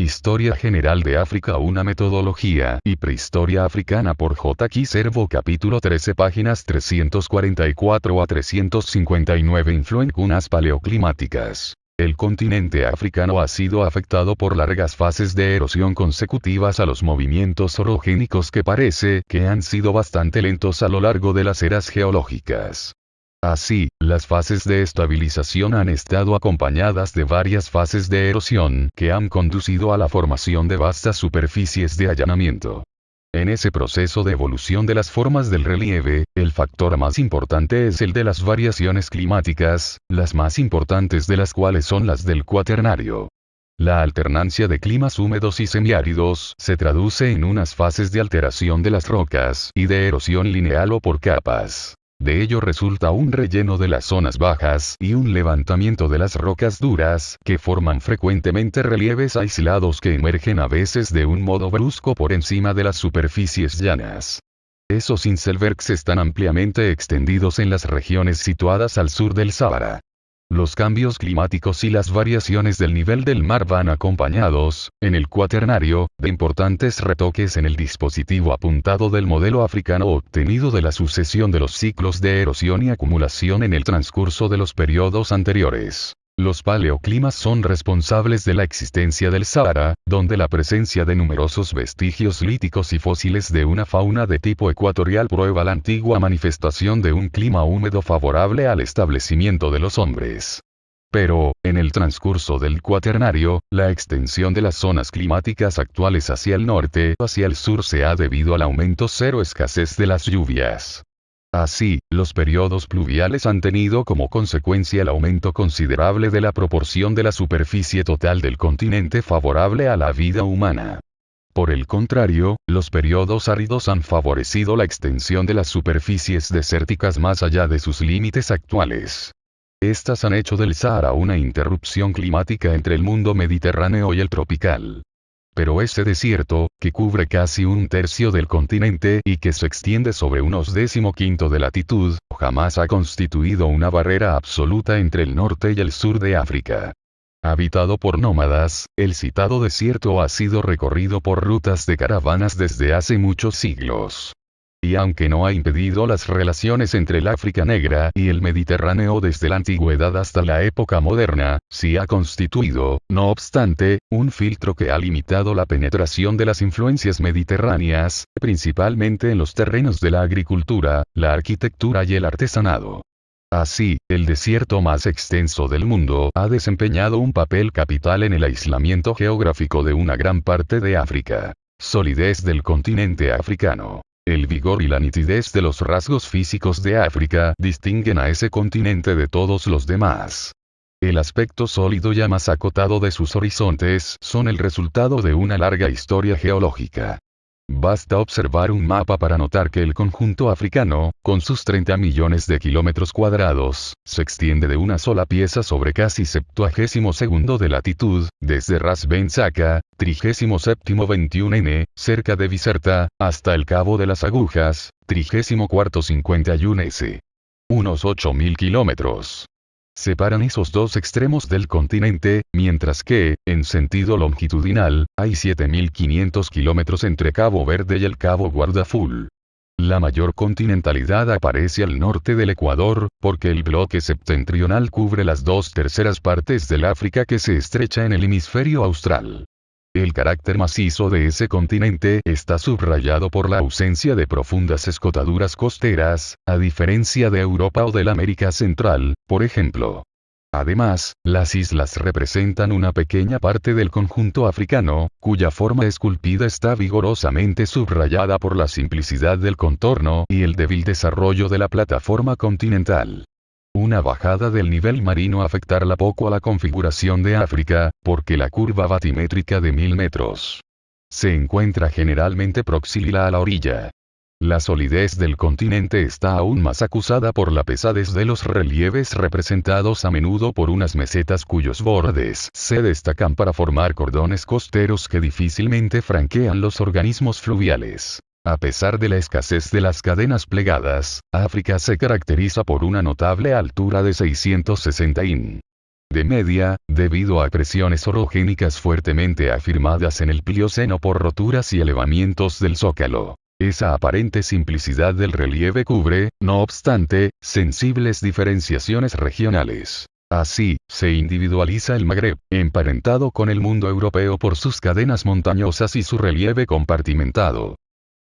Historia General de África, una metodología, y Prehistoria Africana por J. Servo, capítulo 13, páginas 344 a 359. Influencias paleoclimáticas. El continente africano ha sido afectado por largas fases de erosión consecutivas a los movimientos orogénicos que parece que han sido bastante lentos a lo largo de las eras geológicas. Así, las fases de estabilización han estado acompañadas de varias fases de erosión que han conducido a la formación de vastas superficies de allanamiento. En ese proceso de evolución de las formas del relieve, el factor más importante es el de las variaciones climáticas, las más importantes de las cuales son las del Cuaternario. La alternancia de climas húmedos y semiáridos se traduce en unas fases de alteración de las rocas y de erosión lineal o por capas. De ello resulta un relleno de las zonas bajas y un levantamiento de las rocas duras, que forman frecuentemente relieves aislados que emergen a veces de un modo brusco por encima de las superficies llanas. Esos icebergs están ampliamente extendidos en las regiones situadas al sur del Sáhara. Los cambios climáticos y las variaciones del nivel del mar van acompañados, en el Cuaternario, de importantes retoques en el dispositivo apuntado del modelo africano obtenido de la sucesión de los ciclos de erosión y acumulación en el transcurso de los periodos anteriores. Los paleoclimas son responsables de la existencia del Sáhara, donde la presencia de numerosos vestigios líticos y fósiles de una fauna de tipo ecuatorial prueba la antigua manifestación de un clima húmedo favorable al establecimiento de los hombres. Pero, en el transcurso del Cuaternario, la extensión de las zonas climáticas actuales hacia el norte o hacia el sur se ha debido al aumento cero escasez de las lluvias. Así, los periodos pluviales han tenido como consecuencia el aumento considerable de la proporción de la superficie total del continente favorable a la vida humana. Por el contrario, los periodos áridos han favorecido la extensión de las superficies desérticas más allá de sus límites actuales. Estas han hecho del Sáhara una interrupción climática entre el mundo mediterráneo y el tropical. Pero ese desierto, que cubre casi un tercio del continente y que se extiende sobre unos 15 de latitud, jamás ha constituido una barrera absoluta entre el norte y el sur de África. Habitado por nómadas, el citado desierto ha sido recorrido por rutas de caravanas desde hace muchos siglos. Y aunque no ha impedido las relaciones entre el África negra y el Mediterráneo desde la antigüedad hasta la época moderna, sí ha constituido, no obstante, un filtro que ha limitado la penetración de las influencias mediterráneas, principalmente en los terrenos de la agricultura, la arquitectura y el artesanado. Así, el desierto más extenso del mundo ha desempeñado un papel capital en el aislamiento geográfico de una gran parte de África. Solidez del continente africano. El vigor y la nitidez de los rasgos físicos de África distinguen a ese continente de todos los demás. El aspecto sólido y más acotado de sus horizontes son el resultado de una larga historia geológica. Basta observar un mapa para notar que el conjunto africano, con sus 30 millones de kilómetros cuadrados, se extiende de una sola pieza sobre casi 72° de latitud, desde Ras Ben Saka, 37º-21 cerca de Bizerta, hasta el Cabo de las Agujas, 34º-51 Unos 8.000 kilómetros. Separan esos dos extremos del continente, mientras que, en sentido longitudinal, hay 7.500 kilómetros entre Cabo Verde y el Cabo Guardaful. La mayor continentalidad aparece al norte del Ecuador, porque el bloque septentrional cubre las 2/3 partes del África que se estrecha en el hemisferio austral. El carácter macizo de ese continente está subrayado por la ausencia de profundas escotaduras costeras, a diferencia de Europa o de la América Central, por ejemplo. Además, las islas representan una pequeña parte del conjunto africano, cuya forma esculpida está vigorosamente subrayada por la simplicidad del contorno y el débil desarrollo de la plataforma continental. Una bajada del nivel marino afectará poco a la configuración de África, porque la curva batimétrica de 1000 metros se encuentra generalmente próxima a la orilla. La solidez del continente está aún más acusada por la pesadez de los relieves representados a menudo por unas mesetas cuyos bordes se destacan para formar cordones costeros que difícilmente franquean los organismos fluviales. A pesar de la escasez de las cadenas plegadas, África se caracteriza por una notable altura de 660 in. De media, debido a presiones orogénicas fuertemente afirmadas en el Plioceno por roturas y elevamientos del zócalo. Esa aparente simplicidad del relieve cubre, no obstante, sensibles diferenciaciones regionales. Así, se individualiza el Magreb, emparentado con el mundo europeo por sus cadenas montañosas y su relieve compartimentado.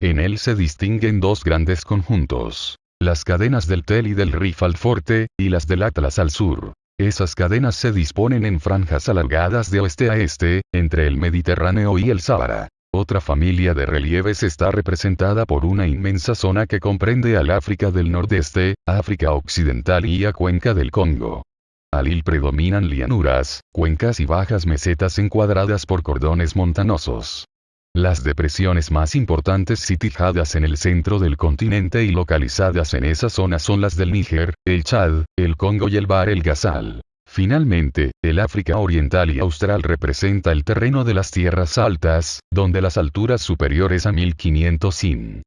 En él se distinguen dos grandes conjuntos: las cadenas del Tel y del Rif al norte, y las del Atlas al sur. Esas cadenas se disponen en franjas alargadas de oeste a este, entre el Mediterráneo y el Sáhara. Otra familia de relieves está representada por una inmensa zona que comprende al África del Nordeste, África Occidental y la cuenca del Congo. Al predominan llanuras, cuencas y bajas mesetas encuadradas por cordones montanosos. Las depresiones más importantes situadas en el centro del continente y localizadas en esa zona son las del Níger, el Chad, el Congo y el Bahr el Ghazal. Finalmente, el África Oriental y Austral representa el terreno de las tierras altas, donde las alturas superiores a 1500 in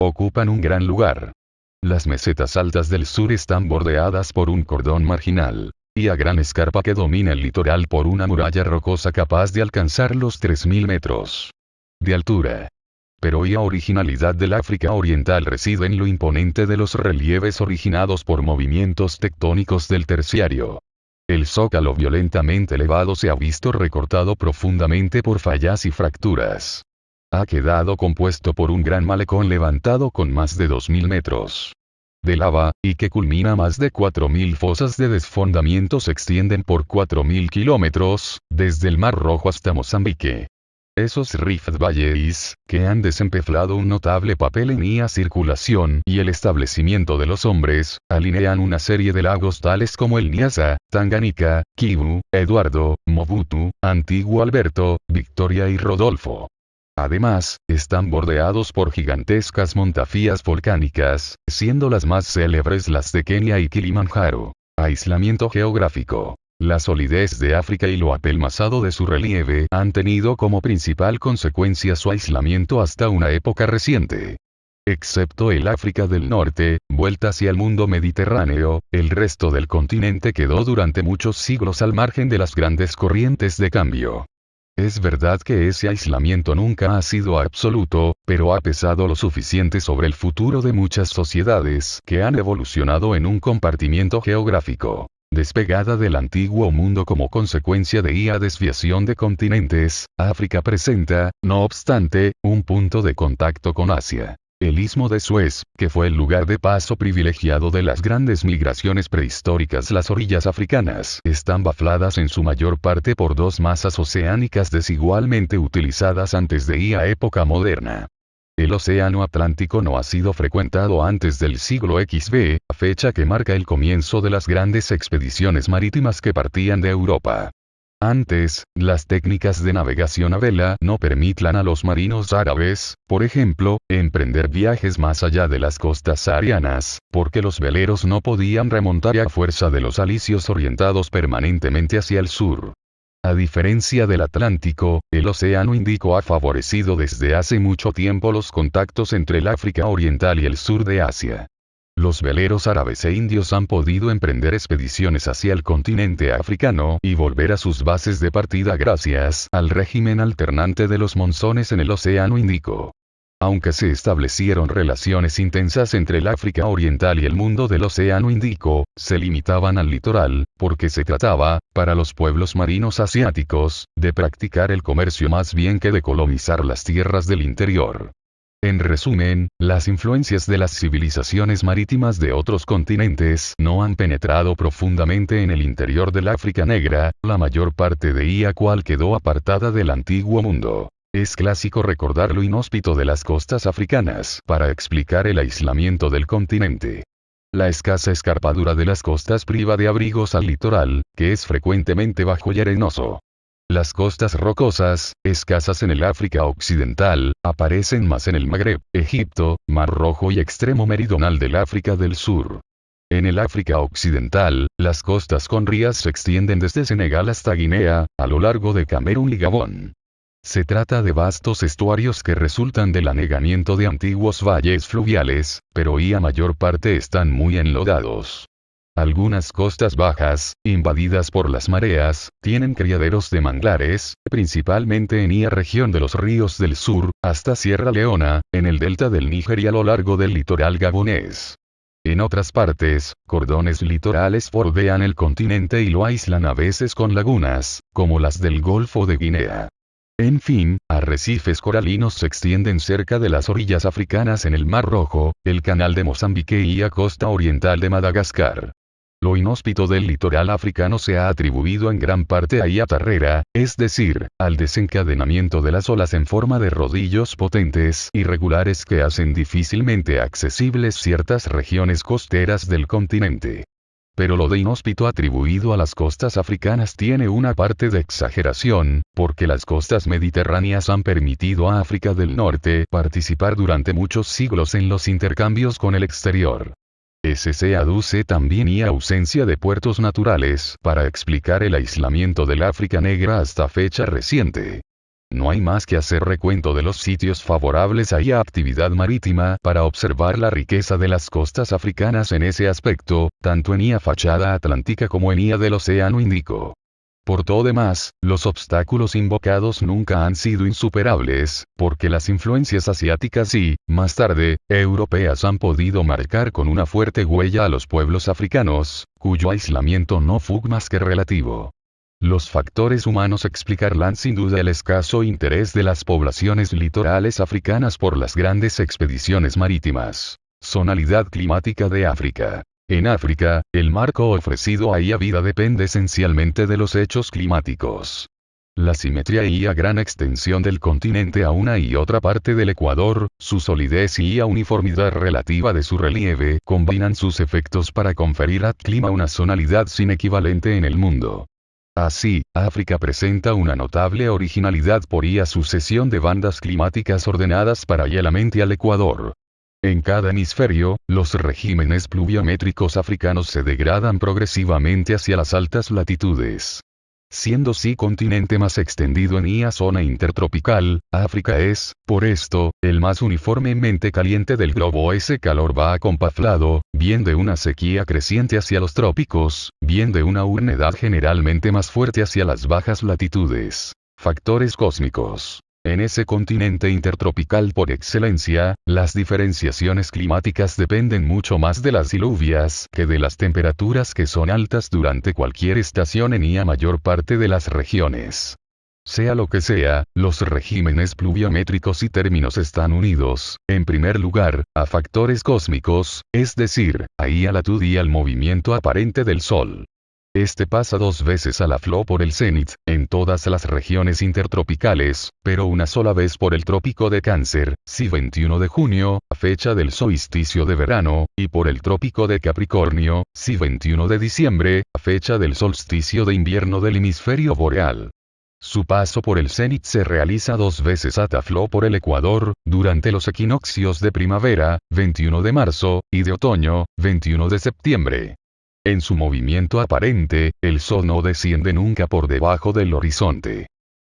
ocupan un gran lugar. Las mesetas altas del sur están bordeadas por un cordón marginal, y a gran escarpa que domina el litoral por una muralla rocosa capaz de alcanzar los 3000 metros de altura. Pero la originalidad del África Oriental reside en lo imponente de los relieves originados por movimientos tectónicos del Terciario. El zócalo violentamente elevado se ha visto recortado profundamente por fallas y fracturas. Ha quedado compuesto por un gran malecón levantado con más de 2000 metros de lava, y que culmina más de 4000 fosas de desfondamiento se extienden por 4000 kilómetros, desde el Mar Rojo hasta Mozambique. Esos rift valleys, que han desempeñado un notable papel en la circulación y el establecimiento de los hombres, alinean una serie de lagos tales como el Nyasa, Tanganica, Kivu, Eduardo, Mobutu, Antiguo Alberto, Victoria y Rodolfo. Además, están bordeados por gigantescas montañas volcánicas, siendo las más célebres las de Kenia y Kilimanjaro. Aislamiento geográfico. La solidez de África y lo apelmazado de su relieve han tenido como principal consecuencia su aislamiento hasta una época reciente. Excepto el África del Norte, vuelta hacia el mundo mediterráneo, el resto del continente quedó durante muchos siglos al margen de las grandes corrientes de cambio. Es verdad que ese aislamiento nunca ha sido absoluto, pero ha pesado lo suficiente sobre el futuro de muchas sociedades que han evolucionado en un compartimiento geográfico despegada del antiguo mundo como consecuencia de la desviación de continentes. África presenta, no obstante, un punto de contacto con Asia. El Istmo de Suez, que fue el lugar de paso privilegiado de las grandes migraciones prehistóricas. Las orillas africanas están bafladas en su mayor parte por dos masas oceánicas desigualmente utilizadas antes de la época moderna. El Océano Atlántico no ha sido frecuentado antes del siglo XV, fecha que marca el comienzo de las grandes expediciones marítimas que partían de Europa. Antes, las técnicas de navegación a vela no permitían a los marinos árabes, por ejemplo, emprender viajes más allá de las costas saharianas, porque los veleros no podían remontar a fuerza de los alisios orientados permanentemente hacia el sur. A diferencia del Atlántico, el Océano Índico ha favorecido desde hace mucho tiempo los contactos entre el África Oriental y el sur de Asia. Los veleros árabes e indios han podido emprender expediciones hacia el continente africano y volver a sus bases de partida gracias al régimen alternante de los monzones en el Océano Índico. Aunque se establecieron relaciones intensas entre el África Oriental y el mundo del Océano Índico, se limitaban al litoral, porque se trataba, para los pueblos marinos asiáticos, de practicar el comercio más bien que de colonizar las tierras del interior. En resumen, las influencias de las civilizaciones marítimas de otros continentes no han penetrado profundamente en el interior del África Negra, la mayor parte de ella cual quedó apartada del antiguo mundo. Es clásico recordar lo inhóspito de las costas africanas para explicar el aislamiento del continente. La escasa escarpadura de las costas priva de abrigos al litoral, que es frecuentemente bajo y arenoso. Las costas rocosas, escasas en el África Occidental, aparecen más en el Magreb, Egipto, Mar Rojo y extremo meridional del África del Sur. En el África Occidental, las costas con rías se extienden desde Senegal hasta Guinea, a lo largo de Camerún y Gabón. Se trata de vastos estuarios que resultan del anegamiento de antiguos valles fluviales, pero la mayor parte están muy enlodados. Algunas costas bajas, invadidas por las mareas, tienen criaderos de manglares, principalmente en la región de los ríos del sur, hasta Sierra Leona, en el delta del Níger y a lo largo del litoral gabonés. En otras partes, cordones litorales bordean el continente y lo aíslan a veces con lagunas, como las del Golfo de Guinea. En fin, arrecifes coralinos se extienden cerca de las orillas africanas en el Mar Rojo, el Canal de Mozambique y la costa oriental de Madagascar. Lo inhóspito del litoral africano se ha atribuido en gran parte a la tarrera, es decir, al desencadenamiento de las olas en forma de rodillos potentes y regulares que hacen difícilmente accesibles ciertas regiones costeras del continente. Pero lo de inhóspito atribuido a las costas africanas tiene una parte de exageración, porque las costas mediterráneas han permitido a África del Norte participar durante muchos siglos en los intercambios con el exterior. Ese se aduce también y ausencia de puertos naturales para explicar el aislamiento del África negra hasta fecha reciente. No hay más que hacer recuento de los sitios favorables a la actividad marítima para observar la riqueza de las costas africanas en ese aspecto, tanto en la fachada atlántica como en la del Océano Índico. Por todo demás, los obstáculos invocados nunca han sido insuperables, porque las influencias asiáticas y, más tarde, europeas han podido marcar con una fuerte huella a los pueblos africanos, cuyo aislamiento no fue más que relativo. Los factores humanos explicarán sin duda el escaso interés de las poblaciones litorales africanas por las grandes expediciones marítimas. Zonalidad climática de África. En África, el marco ofrecido a la vida depende esencialmente de los hechos climáticos. La simetría y la gran extensión del continente a una y otra parte del ecuador, su solidez y la uniformidad relativa de su relieve combinan sus efectos para conferir al clima una zonalidad sin equivalente en el mundo. Así, África presenta una notable originalidad por la sucesión de bandas climáticas ordenadas paralelamente al ecuador. En cada hemisferio, los regímenes pluviométricos africanos se degradan progresivamente hacia las altas latitudes. Siendo sí continente más extendido en la zona intertropical, África es, por esto, el más uniformemente caliente del globo. Ese calor va acompaflado, bien de una sequía creciente hacia los trópicos, bien de una humedad generalmente más fuerte hacia las bajas latitudes. Factores cósmicos. En ese continente intertropical por excelencia, las diferenciaciones climáticas dependen mucho más de las diluvias que de las temperaturas que son altas durante cualquier estación en la mayor parte de las regiones. Sea lo que sea, los regímenes pluviométricos y términos están unidos, en primer lugar, a factores cósmicos, es decir, a la latitud y al movimiento aparente del Sol. Este pasa dos veces a la flor por el cenit, en todas las regiones intertropicales, pero una sola vez por el trópico de Cáncer, sí 21 de junio, fecha del solsticio de verano, y por el trópico de Capricornio, sí 21 de diciembre, fecha del solsticio de invierno del hemisferio boreal. Su paso por el cenit se realiza dos veces a Taflo por el ecuador, durante los equinoccios de primavera, 21 de marzo, y de otoño, 21 de septiembre. En su movimiento aparente, el Sol no desciende nunca por debajo del horizonte.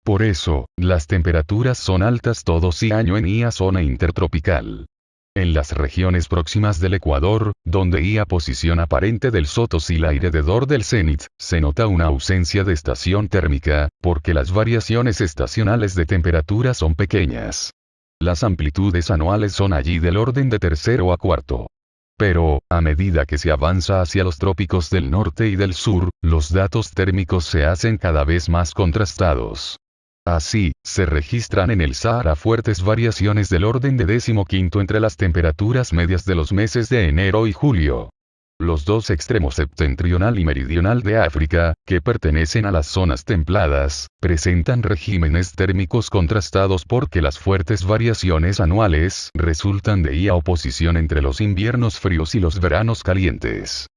Por eso, las temperaturas son altas todo el año en la zona intertropical. En las regiones próximas del ecuador, donde la posición aparente del Sol oscila alrededor del cenit, se nota una ausencia de estación térmica, porque las variaciones estacionales de temperatura son pequeñas. Las amplitudes anuales son allí del orden de tercero a cuarto. Pero, a medida que se avanza hacia los trópicos del norte y del sur, los datos térmicos se hacen cada vez más contrastados. Así, se registran en el Sahara fuertes variaciones del orden de 15 entre las temperaturas medias de los meses de enero y julio. Los dos extremos septentrional y meridional de África, que pertenecen a las zonas templadas, presentan regímenes térmicos contrastados porque las fuertes variaciones anuales resultan de la oposición entre los inviernos fríos y los veranos calientes.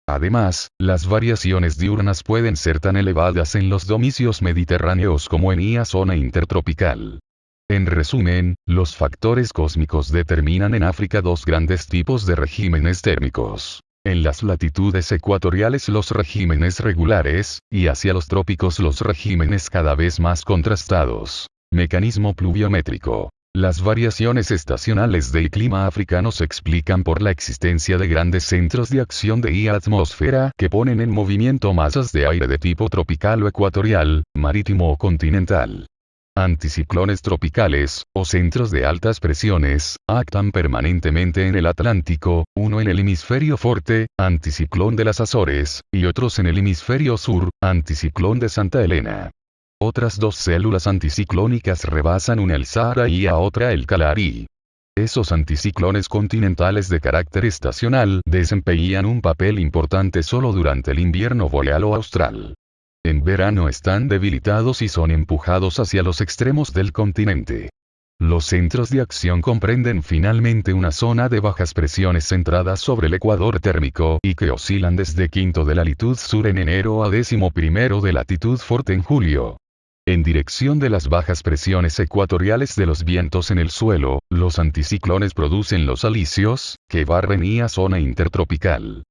Además, las variaciones diurnas pueden ser tan elevadas en los domicios mediterráneos como en la zona intertropical. En resumen, los factores cósmicos determinan en África dos grandes tipos de regímenes térmicos. En las latitudes ecuatoriales los regímenes regulares, y hacia los trópicos los regímenes cada vez más contrastados. Mecanismo pluviométrico. Las variaciones estacionales del clima africano se explican por la existencia de grandes centros de acción de la atmósfera que ponen en movimiento masas de aire de tipo tropical o ecuatorial, marítimo o continental. Anticiclones tropicales, o centros de altas presiones, actúan permanentemente en el Atlántico, uno en el hemisferio norte, anticiclón de las Azores, y otros en el hemisferio sur, anticiclón de Santa Elena. Otras dos células anticiclónicas rebasan una el Sahara y a otra el Kalahari. Esos anticiclones continentales de carácter estacional desempeñan un papel importante solo durante el invierno boreal o austral. En verano están debilitados y son empujados hacia los extremos del continente. Los centros de acción comprenden finalmente una zona de bajas presiones centradas sobre el ecuador térmico y que oscilan desde quinto de latitud sur en enero a 11º de latitud norte en julio. En dirección de las bajas presiones ecuatoriales de los vientos en el suelo, los anticiclones producen los alisios, que barren la zona intertropical.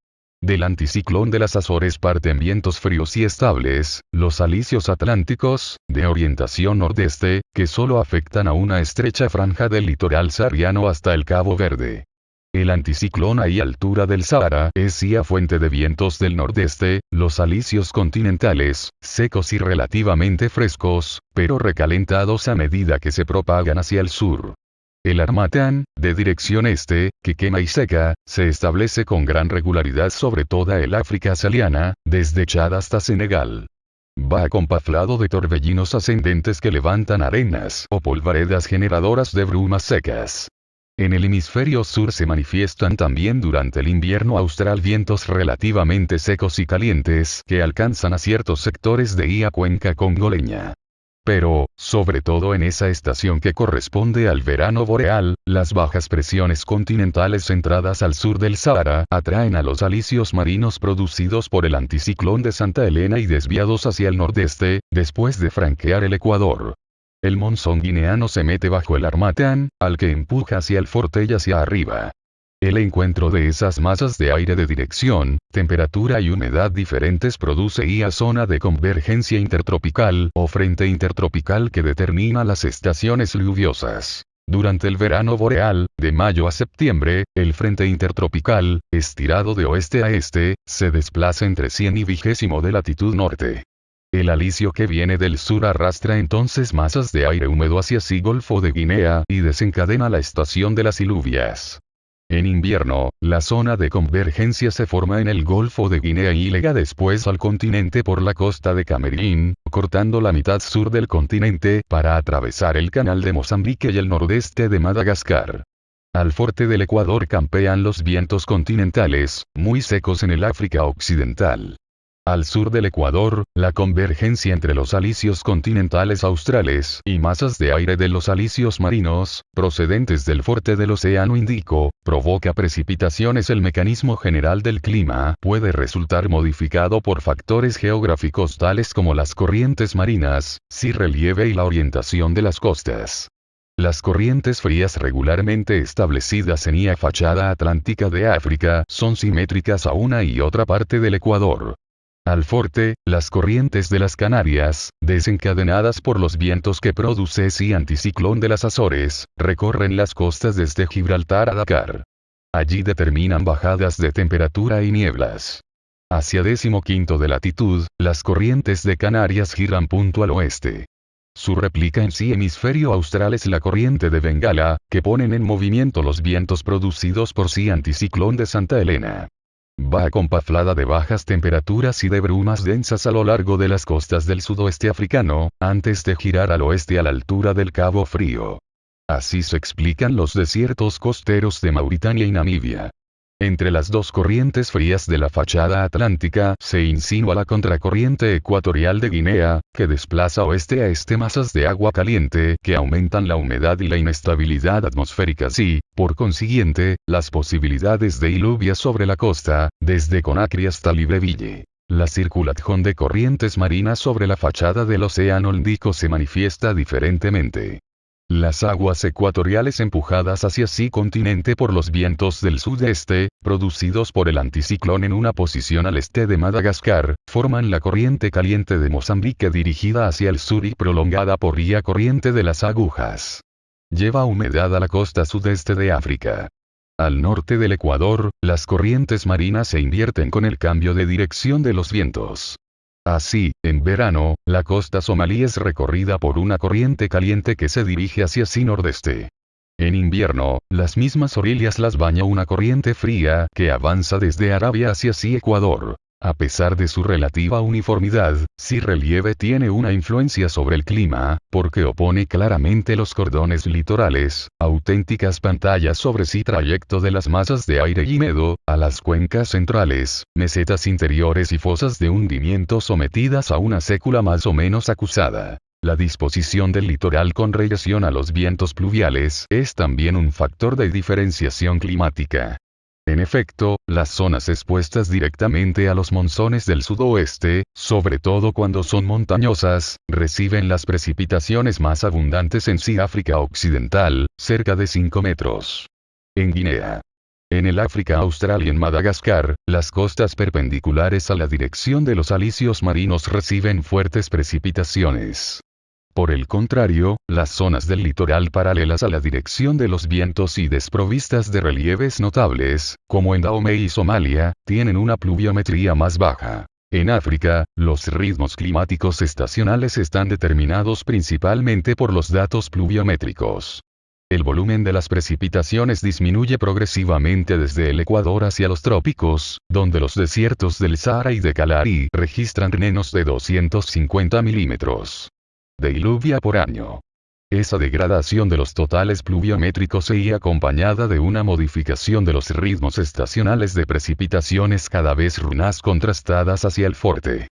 Del anticiclón de las Azores parten vientos fríos y estables, los alisios atlánticos, de orientación nordeste, que solo afectan a una estrecha franja del litoral sahariano hasta el Cabo Verde. El anticiclón a altura del Sahara es fuente de vientos del nordeste, los alisios continentales, secos y relativamente frescos, pero recalentados a medida que se propagan hacia el sur. El Harmattan, de dirección este, que quema y seca, se establece con gran regularidad sobre toda el África sahariana, desde Chad hasta Senegal. Va acompaflado de torbellinos ascendentes que levantan arenas o polvaredas generadoras de brumas secas. En el hemisferio sur se manifiestan también durante el invierno austral vientos relativamente secos y calientes que alcanzan a ciertos sectores de la cuenca congoleña. Pero, sobre todo en esa estación que corresponde al verano boreal, las bajas presiones continentales centradas al sur del Sahara atraen a los alisios marinos producidos por el anticiclón de Santa Elena y desviados hacia el nordeste, después de franquear el Ecuador. El monzón guineano se mete bajo el Harmattan, al que empuja hacia el norte y hacia arriba. El encuentro de esas masas de aire de dirección, temperatura y humedad diferentes produce la zona de convergencia intertropical o frente intertropical que determina las estaciones lluviosas. Durante el verano boreal, de mayo a septiembre, el frente intertropical, estirado de oeste a este, se desplaza entre 100 y 20 de latitud norte. El alisio que viene del sur arrastra entonces masas de aire húmedo hacia el Golfo de Guinea y desencadena la estación de las iluvias. En invierno, la zona de convergencia se forma en el Golfo de Guinea y llega después al continente por la costa de Camerún, cortando la mitad sur del continente para atravesar el canal de Mozambique y el nordeste de Madagascar. Al norte del Ecuador campean los vientos continentales, muy secos en el África occidental. Al sur del Ecuador, la convergencia entre los alisios continentales australes y masas de aire de los alisios marinos, procedentes del norte del Océano Índico, provoca precipitaciones. El mecanismo general del clima puede resultar modificado por factores geográficos tales como las corrientes marinas, si relieve y la orientación de las costas. Las corrientes frías regularmente establecidas en la fachada atlántica de África son simétricas a una y otra parte del Ecuador. Al norte, las corrientes de las Canarias, desencadenadas por los vientos que produce el anticiclón de las Azores, recorren las costas desde Gibraltar a Dakar. Allí determinan bajadas de temperatura y nieblas. Hacia 15º de latitud, las corrientes de Canarias giran punto al oeste. Su réplica en hemisferio austral es la corriente de Bengala, que ponen en movimiento los vientos producidos por anticiclón de Santa Elena. Va acompaflada de bajas temperaturas y de brumas densas a lo largo de las costas del sudoeste africano, antes de girar al oeste a la altura del Cabo Frío. Así se explican los desiertos costeros de Mauritania y Namibia. Entre las dos corrientes frías de la fachada atlántica se insinúa la contracorriente ecuatorial de Guinea, que desplaza oeste a este masas de agua caliente que aumentan la humedad y la inestabilidad atmosféricas y, por consiguiente, las posibilidades de lluvias sobre la costa, desde Conakry hasta Libreville. La circulación de corrientes marinas sobre la fachada del Océano Índico se manifiesta diferentemente. Las aguas ecuatoriales empujadas hacia continente por los vientos del sudeste, producidos por el anticiclón en una posición al este de Madagascar, forman la corriente caliente de Mozambique dirigida hacia el sur y prolongada por la corriente de las agujas. Lleva humedad a la costa sudeste de África. Al norte del Ecuador, las corrientes marinas se invierten con el cambio de dirección de los vientos. Así, en verano, la costa somalí es recorrida por una corriente caliente que se dirige hacia sí nordeste. En invierno, las mismas orillas las baña una corriente fría que avanza desde Arabia hacia sí Ecuador. A pesar de su relativa uniformidad, sí relieve tiene una influencia sobre el clima, porque opone claramente los cordones litorales, auténticas pantallas sobre sí trayecto de las masas de aire húmedo, a las cuencas centrales, mesetas interiores y fosas de hundimiento sometidas a una sécula más o menos acusada. La disposición del litoral con relación a los vientos pluviales es también un factor de diferenciación climática. En efecto, las zonas expuestas directamente a los monzones del sudoeste, sobre todo cuando son montañosas, reciben las precipitaciones más abundantes en sí África Occidental, cerca de 5 metros. En Guinea. En el África Austral y en Madagascar, las costas perpendiculares a la dirección de los alisios marinos reciben fuertes precipitaciones. Por el contrario, las zonas del litoral paralelas a la dirección de los vientos y desprovistas de relieves notables, como en Dahomey y Somalia, tienen una pluviometría más baja. En África, los ritmos climáticos estacionales están determinados principalmente por los datos pluviométricos. El volumen de las precipitaciones disminuye progresivamente desde el Ecuador hacia los trópicos, donde los desiertos del Sahara y de Kalahari registran menos de 250 milímetros de lluvia por año. Esa degradación de los totales pluviométricos se acompañada de una modificación de los ritmos estacionales de precipitaciones cada vez más contrastadas hacia el forte.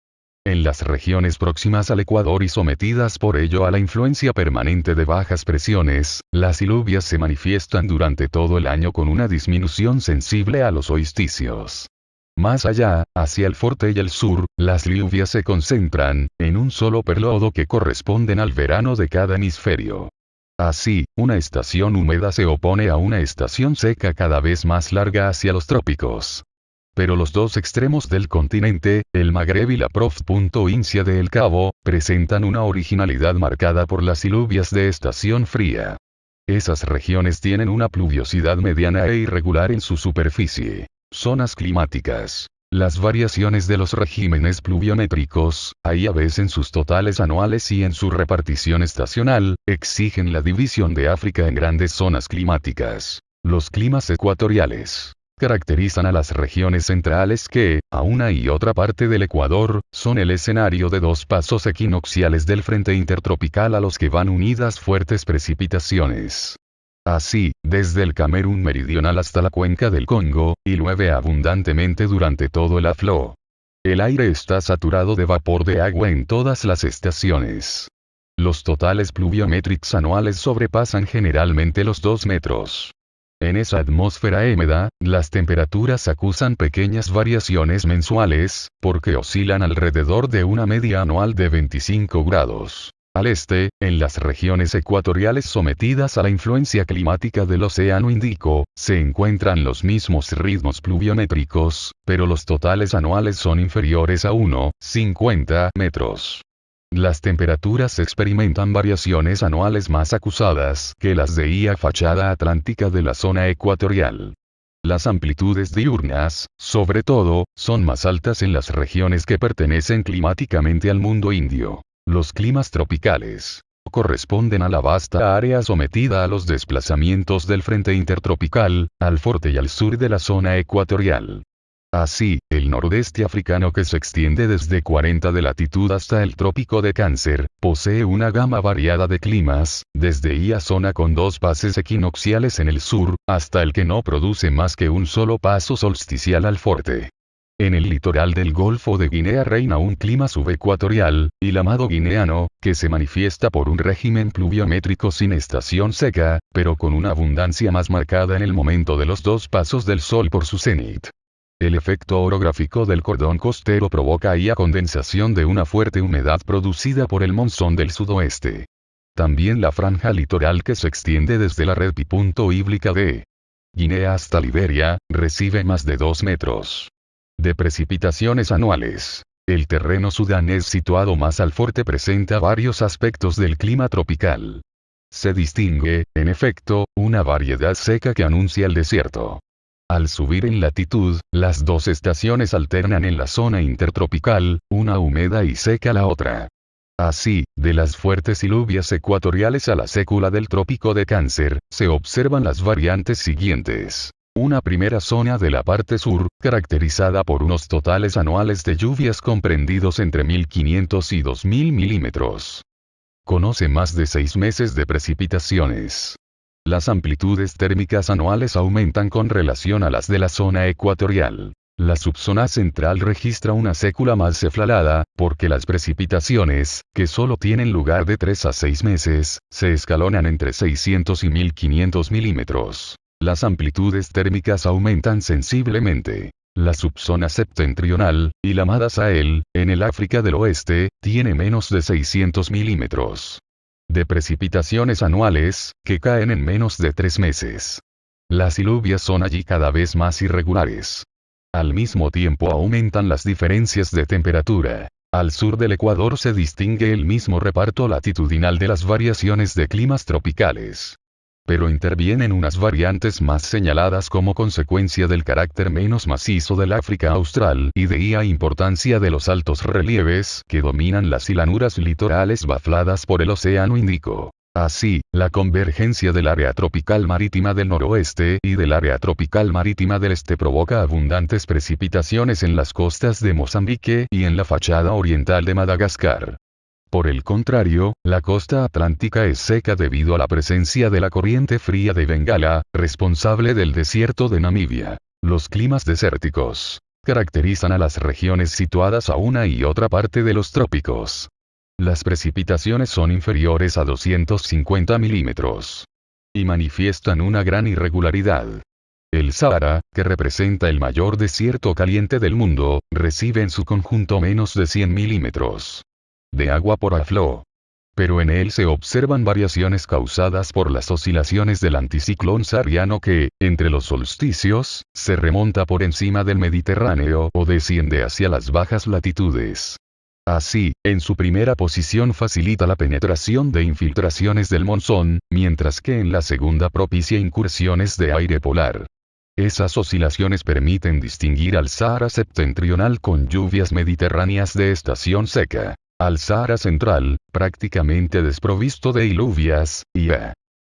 En las regiones próximas al Ecuador y sometidas por ello a la influencia permanente de bajas presiones, las lluvias se manifiestan durante todo el año con una disminución sensible a los solsticios. Más allá, hacia el forte y el sur, las lluvias se concentran, en un solo periodo que corresponden al verano de cada hemisferio. Así, una estación húmeda se opone a una estación seca cada vez más larga hacia los trópicos. Pero los dos extremos del continente, el Magreb y la provincia de El Cabo, presentan una originalidad marcada por las lluvias de estación fría. Esas regiones tienen una pluviosidad mediana e irregular en su superficie. Zonas climáticas. Las variaciones de los regímenes pluviométricos, ahí a veces en sus totales anuales y en su repartición estacional, exigen la división de África en grandes zonas climáticas. Los climas ecuatoriales caracterizan a las regiones centrales que, a una y otra parte del Ecuador, son el escenario de dos pasos equinocciales del frente intertropical a los que van unidas fuertes precipitaciones. Así, desde el Camerún meridional hasta la cuenca del Congo, y llueve abundantemente durante todo el aflo. El aire está saturado de vapor de agua en todas las estaciones. Los totales pluviométricos anuales sobrepasan generalmente los 2 metros. En esa atmósfera húmeda, las temperaturas acusan pequeñas variaciones mensuales, porque oscilan alrededor de una media anual de 25 grados. Al este, en las regiones ecuatoriales sometidas a la influencia climática del Océano Índico, se encuentran los mismos ritmos pluviométricos, pero los totales anuales son inferiores a 1,50 metros. Las temperaturas experimentan variaciones anuales más acusadas que las de la fachada atlántica de la zona ecuatorial. Las amplitudes diurnas, sobre todo, son más altas en las regiones que pertenecen climáticamente al mundo indio. Los climas tropicales corresponden a la vasta área sometida a los desplazamientos del frente intertropical, al forte y al sur de la zona ecuatorial. Así, el nordeste africano que se extiende desde 40 de latitud hasta el trópico de Cáncer, posee una gama variada de climas, desde la zona con dos pases equinocciales en el sur, hasta el que no produce más que un solo paso solsticial al forte. En el litoral del Golfo de Guinea reina un clima subecuatorial, y llamado guineano, que se manifiesta por un régimen pluviométrico sin estación seca, pero con una abundancia más marcada en el momento de los dos pasos del sol por su cenit. El efecto orográfico del cordón costero provoca la condensación de una fuerte humedad producida por el monzón del sudoeste. También la franja litoral que se extiende desde la red punto híblica de Guinea hasta Liberia, recibe más de 2 metros de precipitaciones anuales. El terreno sudanés situado más al forte presenta varios aspectos del clima tropical. Se distingue, en efecto, una variedad seca que anuncia el desierto. Al subir en latitud, las dos estaciones alternan en la zona intertropical, una húmeda y seca la otra. Así, de las fuertes lluvias ecuatoriales a la sécula del trópico de Cáncer, se observan las variantes siguientes. Una primera zona de la parte sur, caracterizada por unos totales anuales de lluvias comprendidos entre 1500 y 2000 milímetros. Conoce más de 6 meses de precipitaciones. Las amplitudes térmicas anuales aumentan con relación a las de la zona ecuatorial. La subzona central registra una sécula más cefalada, porque las precipitaciones, que solo tienen lugar de 3 a 6 meses, se escalonan entre 600 y 1500 milímetros. Las amplitudes térmicas aumentan sensiblemente. La subzona septentrional, y llamada Sahel, en el África del Oeste, tiene menos de 600 milímetros de precipitaciones anuales, que caen en menos de 3 meses. Las lluvias son allí cada vez más irregulares. Al mismo tiempo aumentan las diferencias de temperatura. Al sur del Ecuador se distingue el mismo reparto latitudinal de las variaciones de climas tropicales. Pero intervienen unas variantes más señaladas como consecuencia del carácter menos macizo del África austral y de ahí importancia de los altos relieves que dominan las llanuras litorales bafladas por el Océano Índico. Así, la convergencia del área tropical marítima del noroeste y del área tropical marítima del este provoca abundantes precipitaciones en las costas de Mozambique y en la fachada oriental de Madagascar. Por el contrario, la costa atlántica es seca debido a la presencia de la corriente fría de Bengala, responsable del desierto de Namibia. Los climas desérticos caracterizan a las regiones situadas a una y otra parte de los trópicos. Las precipitaciones son inferiores a 250 milímetros. Y manifiestan una gran irregularidad. El Sáhara, que representa el mayor desierto caliente del mundo, recibe en su conjunto menos de 100 milímetros de agua por aflo. Pero en él se observan variaciones causadas por las oscilaciones del anticiclón sahariano que, entre los solsticios, se remonta por encima del Mediterráneo o desciende hacia las bajas latitudes. Así, en su primera posición facilita la penetración de infiltraciones del monzón, mientras que en la segunda propicia incursiones de aire polar. Esas oscilaciones permiten distinguir al Sáhara septentrional con lluvias mediterráneas de estación seca, al Sáhara central, prácticamente desprovisto de lluvias, y a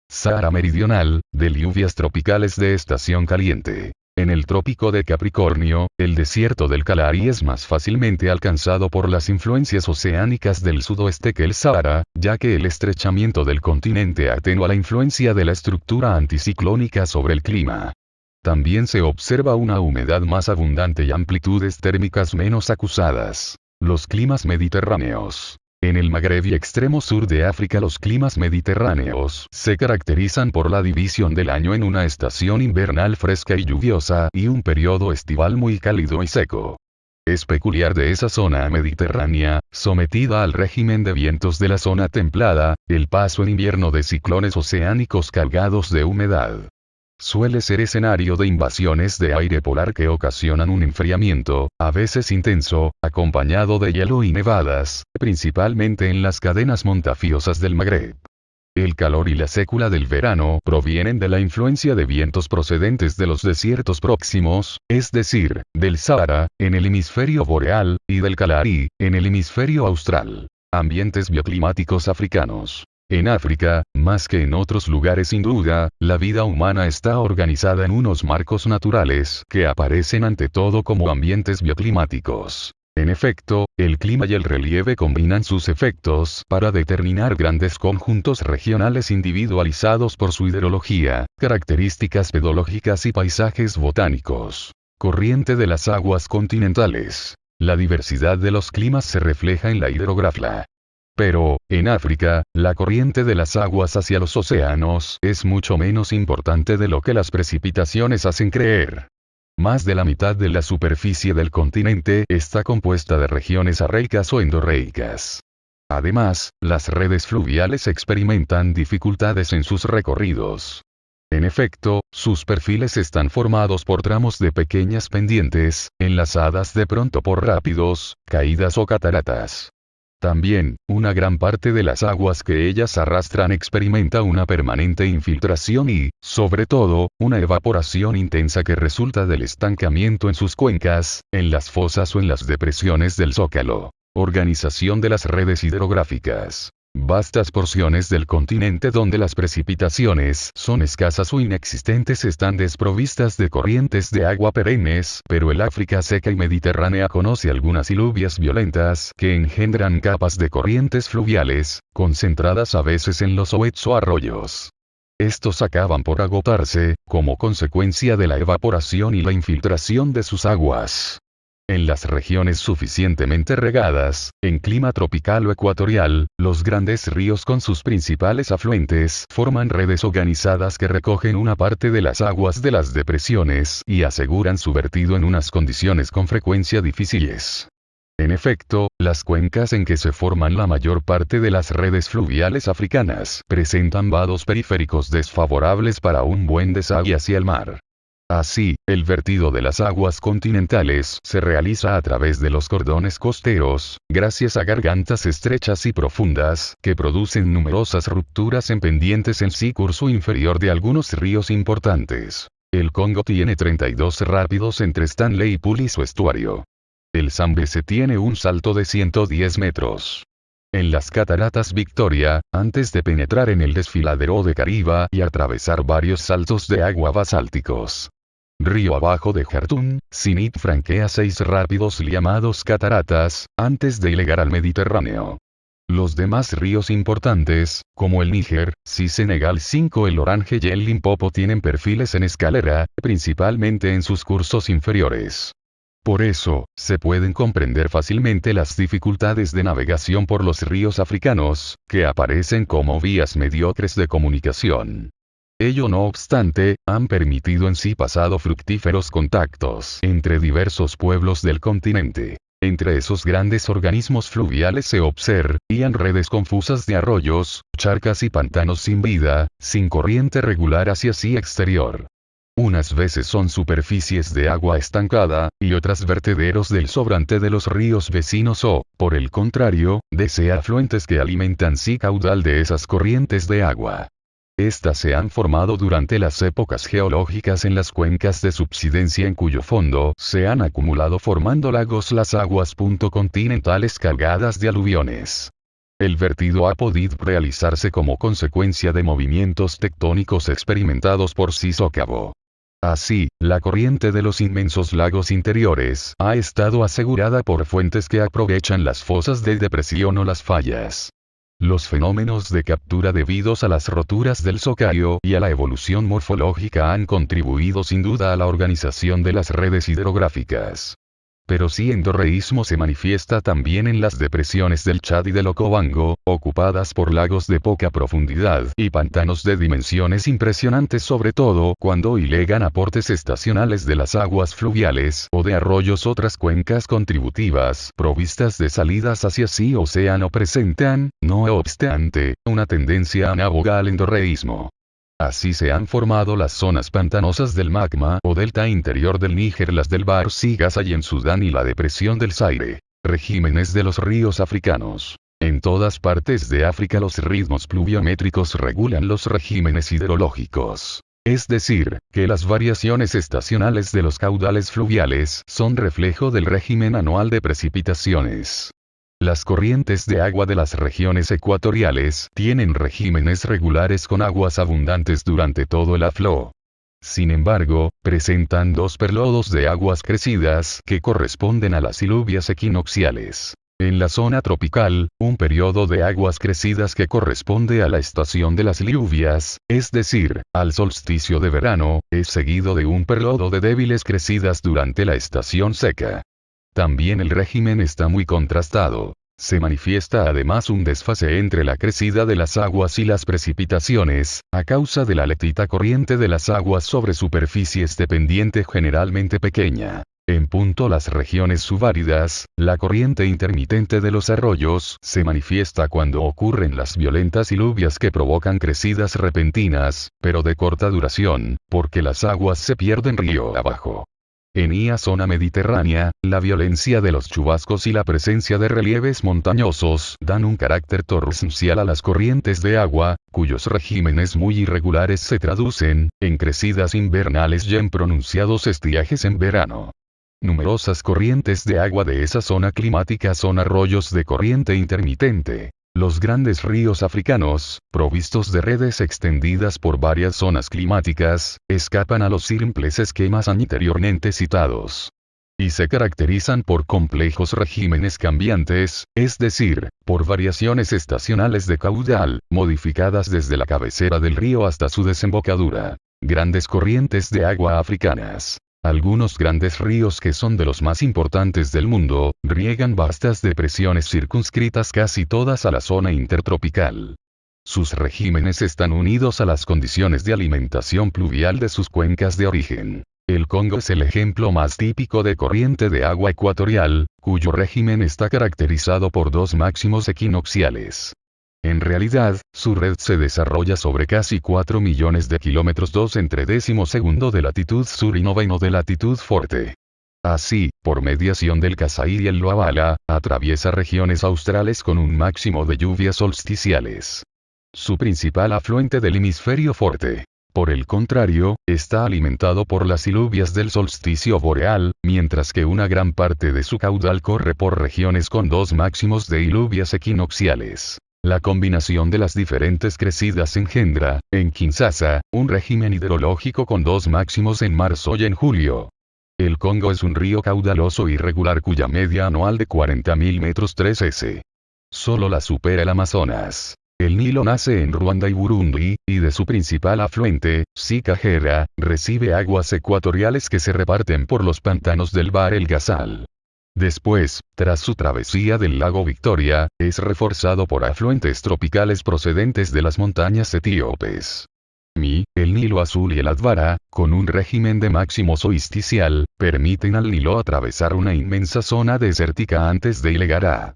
Sáhara meridional, de lluvias tropicales de estación caliente. En el trópico de Capricornio, el desierto del Kalahari es más fácilmente alcanzado por las influencias oceánicas del sudoeste que el Sáhara, ya que el estrechamiento del continente atenúa la influencia de la estructura anticiclónica sobre el clima. También se observa una humedad más abundante y amplitudes térmicas menos acusadas. Los climas mediterráneos. En el Magreb y extremo sur de África los climas mediterráneos se caracterizan por la división del año en una estación invernal fresca y lluviosa y un periodo estival muy cálido y seco. Es peculiar de esa zona mediterránea, sometida al régimen de vientos de la zona templada, el paso en invierno de ciclones oceánicos cargados de humedad. Suele ser escenario de invasiones de aire polar que ocasionan un enfriamiento, a veces intenso, acompañado de hielo y nevadas, principalmente en las cadenas montafiosas del Magreb. El calor y la sécula del verano provienen de la influencia de vientos procedentes de los desiertos próximos, es decir, del Sáhara, en el hemisferio boreal, y del Kalahari, en el hemisferio austral. Ambientes bioclimáticos africanos. En África, más que en otros lugares sin duda, la vida humana está organizada en unos marcos naturales que aparecen ante todo como ambientes bioclimáticos. En efecto, el clima y el relieve combinan sus efectos para determinar grandes conjuntos regionales individualizados por su hidrología, características pedológicas y paisajes botánicos. Corriente de las aguas continentales. La diversidad de los climas se refleja en la hidrografía. Pero, en África, la corriente de las aguas hacia los océanos es mucho menos importante de lo que las precipitaciones hacen creer. Más de la mitad de la superficie del continente está compuesta de regiones arreicas o endorreicas. Además, las redes fluviales experimentan dificultades en sus recorridos. En efecto, sus perfiles están formados por tramos de pequeñas pendientes, enlazadas de pronto por rápidos, caídas o cataratas. También, una gran parte de las aguas que ellas arrastran experimenta una permanente infiltración y, sobre todo, una evaporación intensa que resulta del estancamiento en sus cuencas, en las fosas o en las depresiones del zócalo. Organización de las redes hidrográficas. Vastas porciones del continente donde las precipitaciones son escasas o inexistentes están desprovistas de corrientes de agua perennes, pero el África seca y mediterránea conoce algunas iluvias violentas que engendran capas de corrientes fluviales, concentradas a veces en los oueds o arroyos. Estos acaban por agotarse, como consecuencia de la evaporación y la infiltración de sus aguas. En las regiones suficientemente regadas, en clima tropical o ecuatorial, los grandes ríos con sus principales afluentes forman redes organizadas que recogen una parte de las aguas de las depresiones y aseguran su vertido en unas condiciones con frecuencia difíciles. En efecto, las cuencas en que se forman la mayor parte de las redes fluviales africanas presentan vados periféricos desfavorables para un buen desague hacia el mar. Así, el vertido de las aguas continentales se realiza a través de los cordones costeros, gracias a gargantas estrechas y profundas, que producen numerosas rupturas en pendientes en sí curso inferior de algunos ríos importantes. El Congo tiene 32 rápidos entre Stanley Pool y su estuario. El Zambeze tiene un salto de 110 metros. En las cataratas Victoria, antes de penetrar en el desfiladero de Cariba y atravesar varios saltos de agua basálticos. Río abajo de Jartún, Sinit franquea 6 rápidos llamados cataratas, antes de llegar al Mediterráneo. Los demás ríos importantes, como el Níger, Senegal 5 el Orange y el Limpopo tienen perfiles en escalera, principalmente en sus cursos inferiores. Por eso, se pueden comprender fácilmente las dificultades de navegación por los ríos africanos, que aparecen como vías mediocres de comunicación. Ello no obstante, han permitido en sí pasado fructíferos contactos entre diversos pueblos del continente. Entre esos grandes organismos fluviales se observan redes confusas de arroyos, charcas y pantanos sin vida, sin corriente regular hacia sí exterior. Unas veces son superficies de agua estancada, y otras vertederos del sobrante de los ríos vecinos o, por el contrario, de afluentes que alimentan sí caudal de esas corrientes de agua. Estas se han formado durante las épocas geológicas en las cuencas de subsidencia en cuyo fondo se han acumulado formando lagos las aguas continentales cargadas de aluviones. El vertido ha podido realizarse como consecuencia de movimientos tectónicos experimentados por Sisócabo. Así, la corriente de los inmensos lagos interiores ha estado asegurada por fuentes que aprovechan las fosas de depresión o las fallas. Los fenómenos de captura debidos a las roturas del zócalo y a la evolución morfológica han contribuido sin duda a la organización de las redes hidrográficas. Pero si endorreísmo se manifiesta también en las depresiones del Chad y del Okavango, ocupadas por lagos de poca profundidad y pantanos de dimensiones impresionantes sobre todo cuando ilegan aportes estacionales de las aguas fluviales o de arroyos otras cuencas contributivas provistas de salidas hacia sí océano presentan, no obstante, una tendencia análoga al endorreísmo. Así se han formado las zonas pantanosas del magma o delta interior del Níger, las del Bahr Ghazal en Sudán y la depresión del Zaire. Regímenes de los ríos africanos. En todas partes de África los ritmos pluviométricos regulan los regímenes hidrológicos. Es decir, que las variaciones estacionales de los caudales fluviales son reflejo del régimen anual de precipitaciones. Las corrientes de agua de las regiones ecuatoriales tienen regímenes regulares con aguas abundantes durante todo el afluo. Sin embargo, presentan 2 periodos de aguas crecidas que corresponden a las diluvias equinocciales. En la zona tropical, un periodo de aguas crecidas que corresponde a la estación de las lluvias, es decir, al solsticio de verano, es seguido de un periodo de débiles crecidas durante la estación seca. También el régimen está muy contrastado. Se manifiesta además un desfase entre la crecida de las aguas y las precipitaciones, a causa de la letita corriente de las aguas sobre superficies de pendiente generalmente pequeña. En punto las regiones subáridas, la corriente intermitente de los arroyos se manifiesta cuando ocurren las violentas diluvias que provocan crecidas repentinas, pero de corta duración, porque las aguas se pierden río abajo. En la zona mediterránea, la violencia de los chubascos y la presencia de relieves montañosos dan un carácter torrencial a las corrientes de agua, cuyos regímenes muy irregulares se traducen en crecidas invernales y en pronunciados estiajes en verano. Numerosas corrientes de agua de esa zona climática son arroyos de corriente intermitente. Los grandes ríos africanos, provistos de redes extendidas por varias zonas climáticas, escapan a los simples esquemas anteriormente citados. Y se caracterizan por complejos regímenes cambiantes, es decir, por variaciones estacionales de caudal, modificadas desde la cabecera del río hasta su desembocadura. Grandes corrientes de agua africanas. Algunos grandes ríos que son de los más importantes del mundo, riegan vastas depresiones circunscritas casi todas a la zona intertropical. Sus regímenes están unidos a las condiciones de alimentación pluvial de sus cuencas de origen. El Congo es el ejemplo más típico de corriente de agua ecuatorial, cuyo régimen está caracterizado por dos máximos equinocciales. En realidad, su red se desarrolla sobre casi 4 millones de kilómetros 2 entre 12º de latitud sur y 9º de latitud forte. Así, por mediación del Kasai y el Luapala, atraviesa regiones australes con un máximo de lluvias solsticiales. Su principal afluente del hemisferio forte. Por el contrario, está alimentado por las iluvias del solsticio boreal, mientras que una gran parte de su caudal corre por regiones con dos máximos de iluvias equinocciales. La combinación de las diferentes crecidas engendra, en Kinshasa, un régimen hidrológico con dos máximos en marzo y en julio. El Congo es un río caudaloso irregular cuya media anual de 40.000 metros 3 s. Solo la supera el Amazonas. El Nilo nace en Ruanda y Burundi, y de su principal afluente, Sikajera, recibe aguas ecuatoriales que se reparten por los pantanos del Bahr el Ghazal. Después, tras su travesía del lago Victoria, es reforzado por afluentes tropicales procedentes de las montañas etíopes. El Nilo Azul y el Advara, con un régimen de máximo solsticial, permiten al Nilo atravesar una inmensa zona desértica antes de llegar a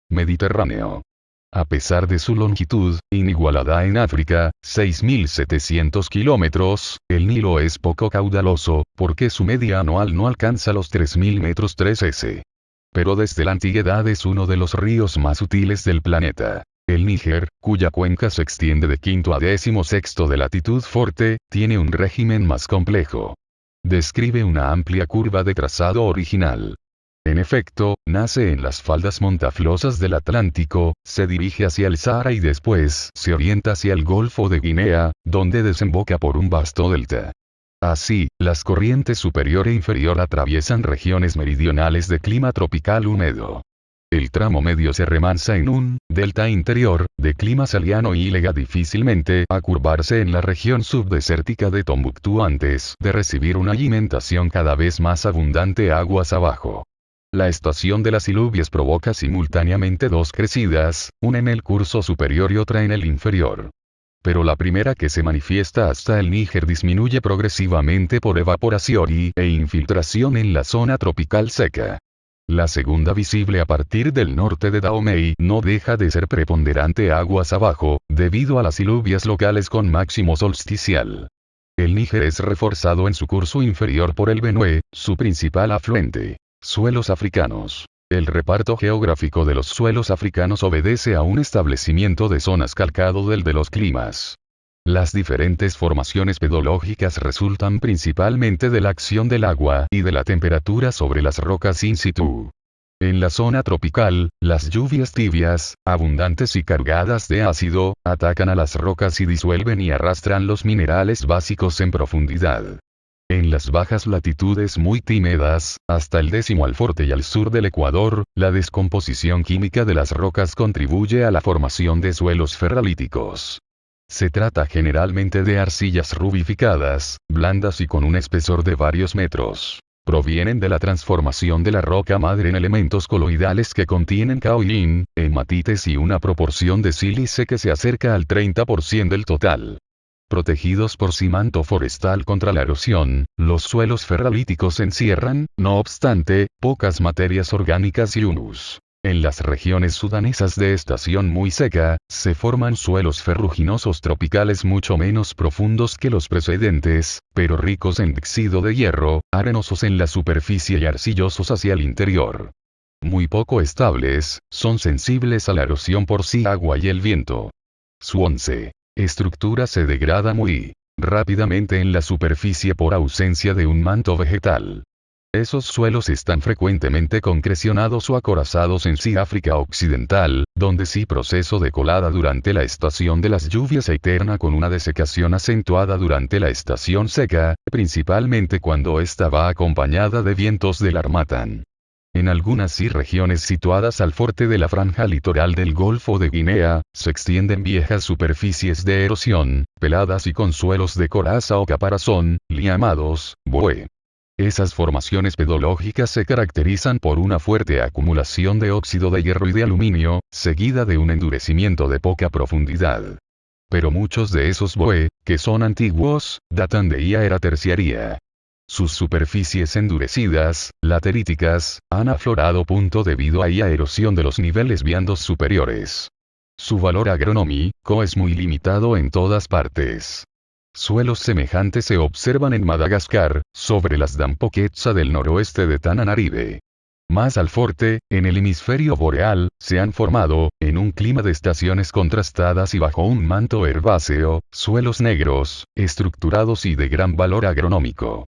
Mediterráneo. A pesar de su longitud, inigualada en África, 6.700 kilómetros, el Nilo es poco caudaloso, porque su media anual no alcanza los 3.000 metros 3 s. Pero desde la antigüedad es uno de los ríos más útiles del planeta. El Níger, cuya cuenca se extiende de 5º a 16º de latitud forte, tiene un régimen más complejo. Describe una amplia curva de trazado original. En efecto, nace en las faldas montaflosas del Atlántico, se dirige hacia el Sahara y después se orienta hacia el Golfo de Guinea, donde desemboca por un vasto delta. Así, las corrientes superior e inferior atraviesan regiones meridionales de clima tropical húmedo. El tramo medio se remansa en un delta interior, de clima saliano y llega difícilmente a curvarse en la región subdesértica de Tombuctú antes de recibir una alimentación cada vez más abundante aguas abajo. La estación de las iluvias provoca simultáneamente dos crecidas, una en el curso superior y otra en el inferior. Pero la primera que se manifiesta hasta el Níger disminuye progresivamente por evaporación e infiltración en la zona tropical seca. La segunda visible a partir del norte de Dahomey no deja de ser preponderante aguas abajo, debido a las iluvias locales con máximo solsticial. El Níger es reforzado en su curso inferior por el Benue, su principal afluente. Suelos africanos. El reparto geográfico de los suelos africanos obedece a un establecimiento de zonas calcado del de los climas. Las diferentes formaciones pedológicas resultan principalmente de la acción del agua y de la temperatura sobre las rocas in situ. En la zona tropical, las lluvias tibias, abundantes y cargadas de ácido, atacan a las rocas y disuelven y arrastran los minerales básicos en profundidad. En las bajas latitudes muy tímidas, hasta el 10º al forte y al sur del Ecuador, la descomposición química de las rocas contribuye a la formación de suelos ferrolíticos. Se trata generalmente de arcillas rubificadas, blandas y con un espesor de varios metros. Provienen de la transformación de la roca madre en elementos coloidales que contienen caolín, hematites y una proporción de sílice que se acerca al 30% del total. Protegidos por cimanto forestal contra la erosión, los suelos ferrolíticos encierran, no obstante, pocas materias orgánicas y humus. En las regiones sudanesas de estación muy seca, se forman suelos ferruginosos tropicales mucho menos profundos que los precedentes, pero ricos en dióxido de hierro, arenosos en la superficie y arcillosos hacia el interior. Muy poco estables, son sensibles a la erosión por sí agua y el viento. Su estructura se degrada muy rápidamente en la superficie por ausencia de un manto vegetal. Esos suelos están frecuentemente concrecionados o acorazados en África Occidental, donde sí proceso de colada durante la estación de las lluvias se alterna con una desecación acentuada durante la estación seca, principalmente cuando ésta va acompañada de vientos del Harmattan. En algunas regiones situadas al forte de la franja litoral del Golfo de Guinea, se extienden viejas superficies de erosión, peladas y con suelos de coraza o caparazón, llamados boe. Esas formaciones pedológicas se caracterizan por una fuerte acumulación de óxido de hierro y de aluminio, seguida de un endurecimiento de poca profundidad. Pero muchos de esos boe, que son antiguos, datan de la era terciaria. Sus superficies endurecidas, lateríticas, han aflorado debido a la erosión de los niveles viandos superiores. Su valor agronómico es muy limitado en todas partes. Suelos semejantes se observan en Madagascar, sobre las Dampoquetsa del noroeste de Tananarive. Más al forte, en el hemisferio boreal, se han formado, en un clima de estaciones contrastadas y bajo un manto herbáceo, suelos negros, estructurados y de gran valor agronómico.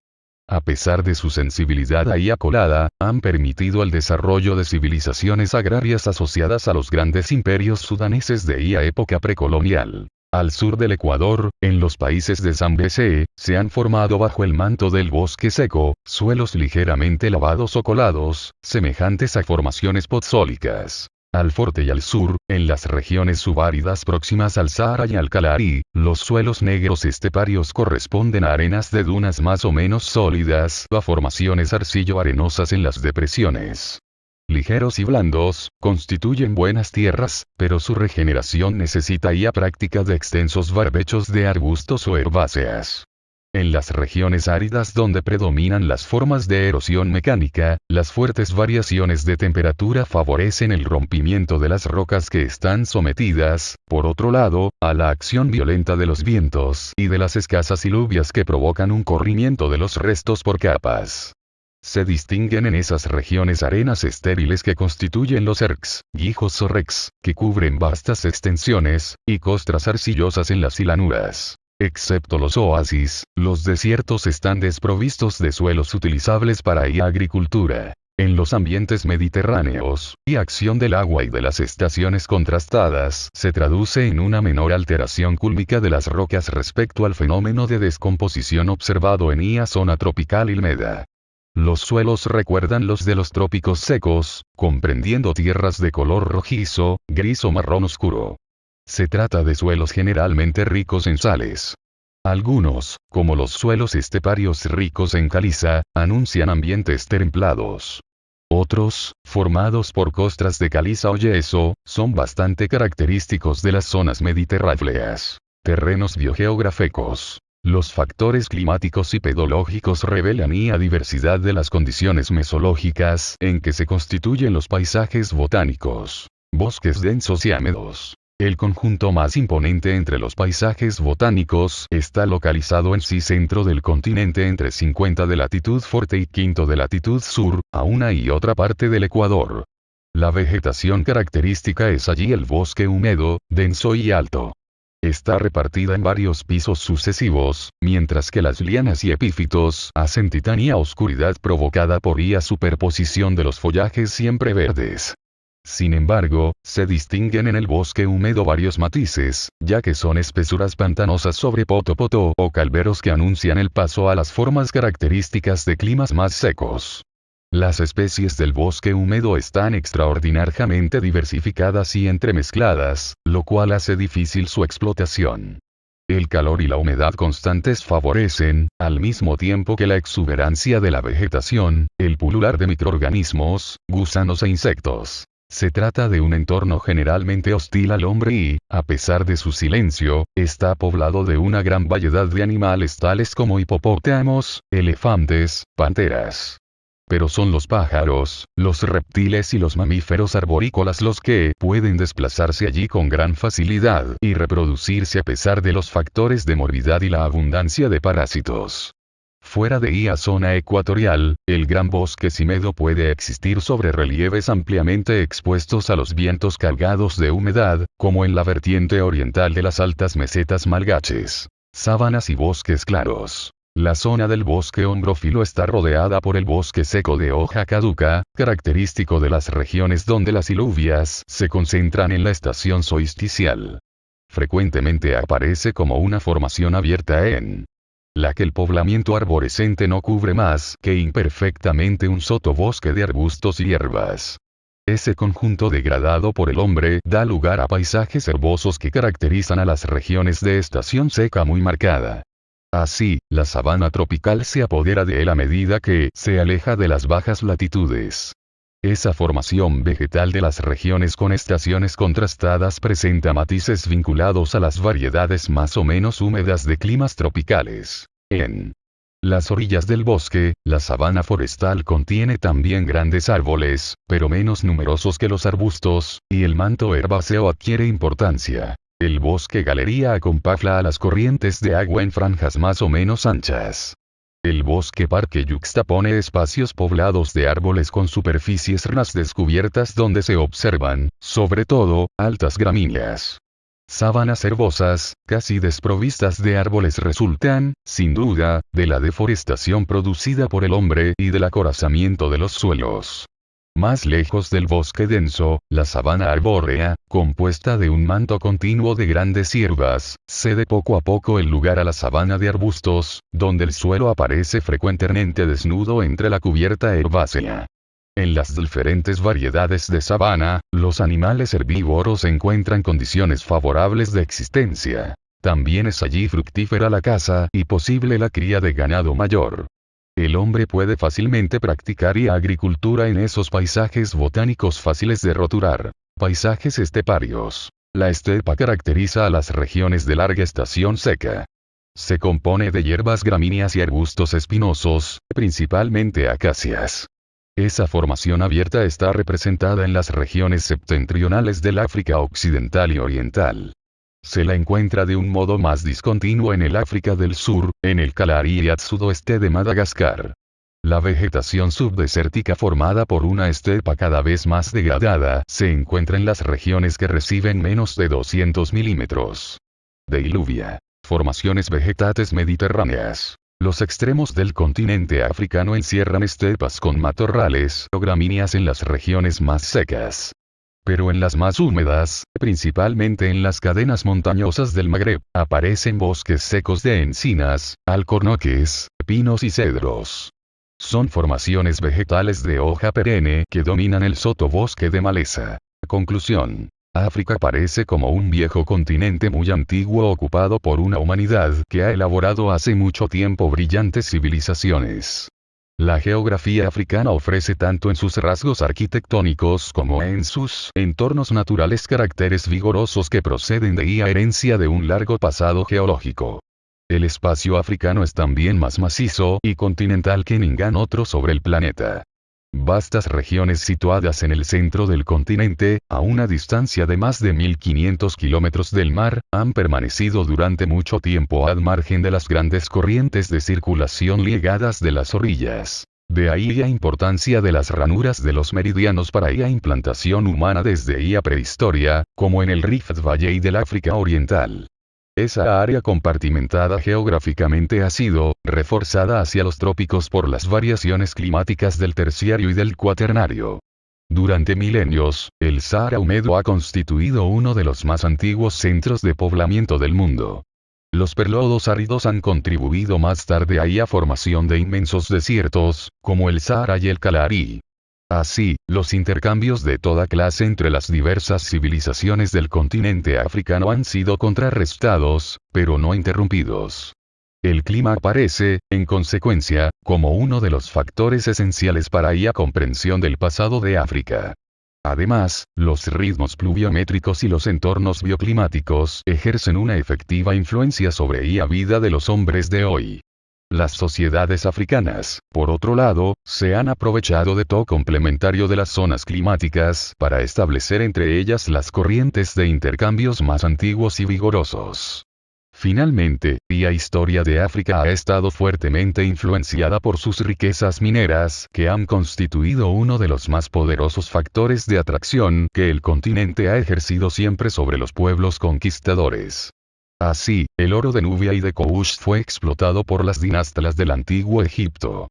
A pesar de su sensibilidad a la colada, han permitido el desarrollo de civilizaciones agrarias asociadas a los grandes imperios sudaneses de la época precolonial. Al sur del Ecuador, en los países de Zambeze, se han formado bajo el manto del bosque seco, suelos ligeramente lavados o colados, semejantes a formaciones podzólicas. Al forte y al sur, en las regiones subáridas próximas al Sahara y al Kalahari, los suelos negros esteparios corresponden a arenas de dunas más o menos sólidas o a formaciones arcillo-arenosas en las depresiones. Ligeros y blandos, constituyen buenas tierras, pero su regeneración necesita la práctica de extensos barbechos de arbustos o herbáceas. En las regiones áridas donde predominan las formas de erosión mecánica, las fuertes variaciones de temperatura favorecen el rompimiento de las rocas que están sometidas, por otro lado, a la acción violenta de los vientos y de las escasas lluvias que provocan un corrimiento de los restos por capas. Se distinguen en esas regiones arenas estériles que constituyen los ergs, guijos o recs, que cubren vastas extensiones, y costras arcillosas en las llanuras. Excepto los oasis, los desiertos están desprovistos de suelos utilizables para la agricultura. En los ambientes mediterráneos, la acción del agua y de las estaciones contrastadas se traduce en una menor alteración cúlmica de las rocas respecto al fenómeno de descomposición observado en la zona tropical y húmeda. Los suelos recuerdan los de los trópicos secos, comprendiendo tierras de color rojizo, gris o marrón oscuro. Se trata de suelos generalmente ricos en sales. Algunos, como los suelos esteparios ricos en caliza, anuncian ambientes templados. Otros, formados por costras de caliza o yeso, son bastante característicos de las zonas mediterráneas. Terrenos biogeográficos. Los factores climáticos y pedológicos revelan la diversidad de las condiciones mesológicas en que se constituyen los paisajes botánicos. Bosques densos y húmedos. El conjunto más imponente entre los paisajes botánicos está localizado en centro del continente entre 50 de latitud norte y 5 de latitud sur, a una y otra parte del Ecuador. La vegetación característica es allí el bosque húmedo, denso y alto. Está repartida en varios pisos sucesivos, mientras que las lianas y epífitos hacen titania oscuridad provocada por la superposición de los follajes siempre verdes. Sin embargo, se distinguen en el bosque húmedo varios matices, ya que son espesuras pantanosas sobre poto-poto o calveros que anuncian el paso a las formas características de climas más secos. Las especies del bosque húmedo están extraordinariamente diversificadas y entremezcladas, lo cual hace difícil su explotación. El calor y la humedad constantes favorecen, al mismo tiempo que la exuberancia de la vegetación, el pulular de microorganismos, gusanos e insectos. Se trata de un entorno generalmente hostil al hombre y, a pesar de su silencio, está poblado de una gran variedad de animales tales como hipopótamos, elefantes, panteras. Pero son los pájaros, los reptiles y los mamíferos arborícolas los que pueden desplazarse allí con gran facilidad y reproducirse a pesar de los factores de morbidad y la abundancia de parásitos. Fuera de la zona ecuatorial, el gran bosque símedo puede existir sobre relieves ampliamente expuestos a los vientos cargados de humedad, como en la vertiente oriental de las altas mesetas malgaches, sabanas y bosques claros. La zona del bosque ombrófilo está rodeada por el bosque seco de hoja caduca, característico de las regiones donde las iluvias se concentran en la estación solsticial. Frecuentemente aparece como una formación abierta en la que el poblamiento arborescente no cubre más que imperfectamente un sotobosque de arbustos y hierbas. Ese conjunto degradado por el hombre da lugar a paisajes herbosos que caracterizan a las regiones de estación seca muy marcada. Así, la sabana tropical se apodera de él a medida que se aleja de las bajas latitudes. Esa formación vegetal de las regiones con estaciones contrastadas presenta matices vinculados a las variedades más o menos húmedas de climas tropicales. En las orillas del bosque, la sabana forestal contiene también grandes árboles, pero menos numerosos que los arbustos, y el manto herbáceo adquiere importancia. El bosque galería acompafla a las corrientes de agua en franjas más o menos anchas. El bosque parque yuxtapone espacios poblados de árboles con superficies ranas descubiertas donde se observan, sobre todo, altas gramíneas. Sabanas herbosas, casi desprovistas de árboles resultan, sin duda, de la deforestación producida por el hombre y del acorazamiento de los suelos. Más lejos del bosque denso, la sabana arbórea, compuesta de un manto continuo de grandes hierbas, cede poco a poco el lugar a la sabana de arbustos, donde el suelo aparece frecuentemente desnudo entre la cubierta herbácea. En las diferentes variedades de sabana, los animales herbívoros encuentran condiciones favorables de existencia. También es allí fructífera la caza y posible la cría de ganado mayor. El hombre puede fácilmente practicar la agricultura en esos paisajes botánicos fáciles de roturar. Paisajes esteparios. La estepa caracteriza a las regiones de larga estación seca. Se compone de hierbas gramíneas y arbustos espinosos, principalmente acacias. Esa formación abierta está representada en las regiones septentrionales del África occidental y oriental. Se la encuentra de un modo más discontinuo en el África del Sur, en el Kalahari y al sudoeste de Madagascar. La vegetación subdesértica formada por una estepa cada vez más degradada se encuentra en las regiones que reciben menos de 200 milímetros de diluvia. Formaciones vegetales mediterráneas. Los extremos del continente africano encierran estepas con matorrales o gramíneas en las regiones más secas. Pero en las más húmedas, principalmente en las cadenas montañosas del Magreb, aparecen bosques secos de encinas, alcornoques, pinos y cedros. Son formaciones vegetales de hoja perenne que dominan el sotobosque de maleza. Conclusión. África parece como un viejo continente muy antiguo ocupado por una humanidad que ha elaborado hace mucho tiempo brillantes civilizaciones. La geografía africana ofrece tanto en sus rasgos arquitectónicos como en sus entornos naturales caracteres vigorosos que proceden de la herencia de un largo pasado geológico. El espacio africano es también más macizo y continental que ningún otro sobre el planeta. Vastas regiones situadas en el centro del continente, a una distancia de más de 1500 kilómetros del mar, han permanecido durante mucho tiempo al margen de las grandes corrientes de circulación ligadas de las orillas. De ahí la importancia de las ranuras de los meridianos para la implantación humana desde la prehistoria, como en el Rift Valley del África Oriental. Esa área compartimentada geográficamente ha sido reforzada hacia los trópicos por las variaciones climáticas del terciario y del cuaternario. Durante milenios, el Sáhara húmedo ha constituido uno de los más antiguos centros de poblamiento del mundo. Los periodos áridos han contribuido más tarde a la formación de inmensos desiertos, como el Sáhara y el Kalahari. Así, los intercambios de toda clase entre las diversas civilizaciones del continente africano han sido contrarrestados, pero no interrumpidos. El clima aparece, en consecuencia, como uno de los factores esenciales para la comprensión del pasado de África. Además, los ritmos pluviométricos y los entornos bioclimáticos ejercen una efectiva influencia sobre la vida de los hombres de hoy. Las sociedades africanas, por otro lado, se han aprovechado de todo complementario de las zonas climáticas para establecer entre ellas las corrientes de intercambios más antiguos y vigorosos. Finalmente, la historia de África ha estado fuertemente influenciada por sus riquezas mineras que han constituido uno de los más poderosos factores de atracción que el continente ha ejercido siempre sobre los pueblos conquistadores. Así, el oro de Nubia y de Kush fue explotado por las dinastías del antiguo Egipto.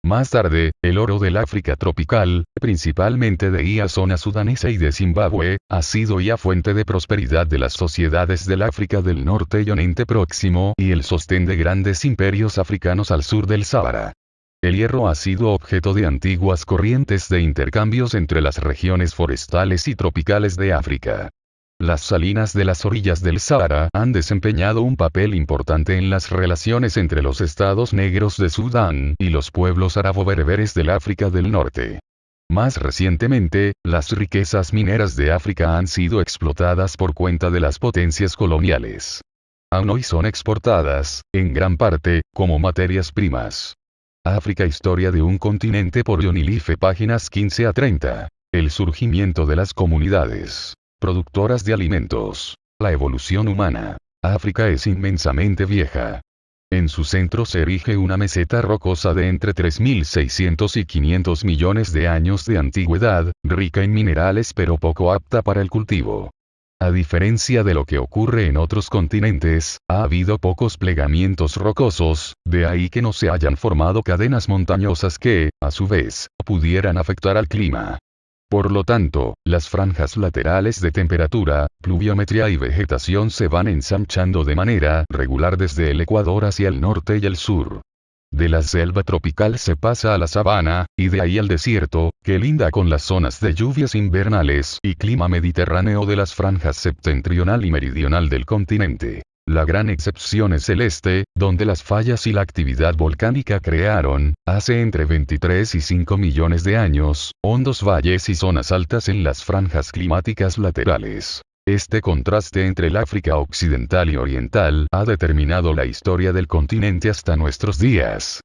Más tarde, el oro del África tropical, principalmente de la zona sudanesa y de Zimbabue, ha sido ya fuente de prosperidad de las sociedades del África del Norte y Oriente Próximo y el sostén de grandes imperios africanos al sur del Sáhara. El hierro ha sido objeto de antiguas corrientes de intercambios entre las regiones forestales y tropicales de África. Las salinas de las orillas del Sáhara han desempeñado un papel importante en las relaciones entre los estados negros de Sudán y los pueblos árabo-bereberes del África del Norte. Más recientemente, las riquezas mineras de África han sido explotadas por cuenta de las potencias coloniales. Aún hoy son exportadas, en gran parte, como materias primas. África Historia de un continente por Johnny Life páginas 15 a 30. El surgimiento de las comunidades productoras de alimentos. La evolución humana. África es inmensamente vieja. En su centro se erige una meseta rocosa de entre 3.600 y 500 millones de años de antigüedad, rica en minerales pero poco apta para el cultivo. A diferencia de lo que ocurre en otros continentes, ha habido pocos plegamientos rocosos, de ahí que no se hayan formado cadenas montañosas que, a su vez, pudieran afectar al clima. Por lo tanto, las franjas laterales de temperatura, pluviometría y vegetación se van ensanchando de manera regular desde el Ecuador hacia el norte y el sur. De la selva tropical se pasa a la sabana, y de ahí al desierto, que linda con las zonas de lluvias invernales y clima mediterráneo de las franjas septentrional y meridional del continente. La gran excepción es el este, donde las fallas y la actividad volcánica crearon, hace entre 23 y 5 millones de años, hondos valles y zonas altas en las franjas climáticas laterales. Este contraste entre el África occidental y oriental ha determinado la historia del continente hasta nuestros días.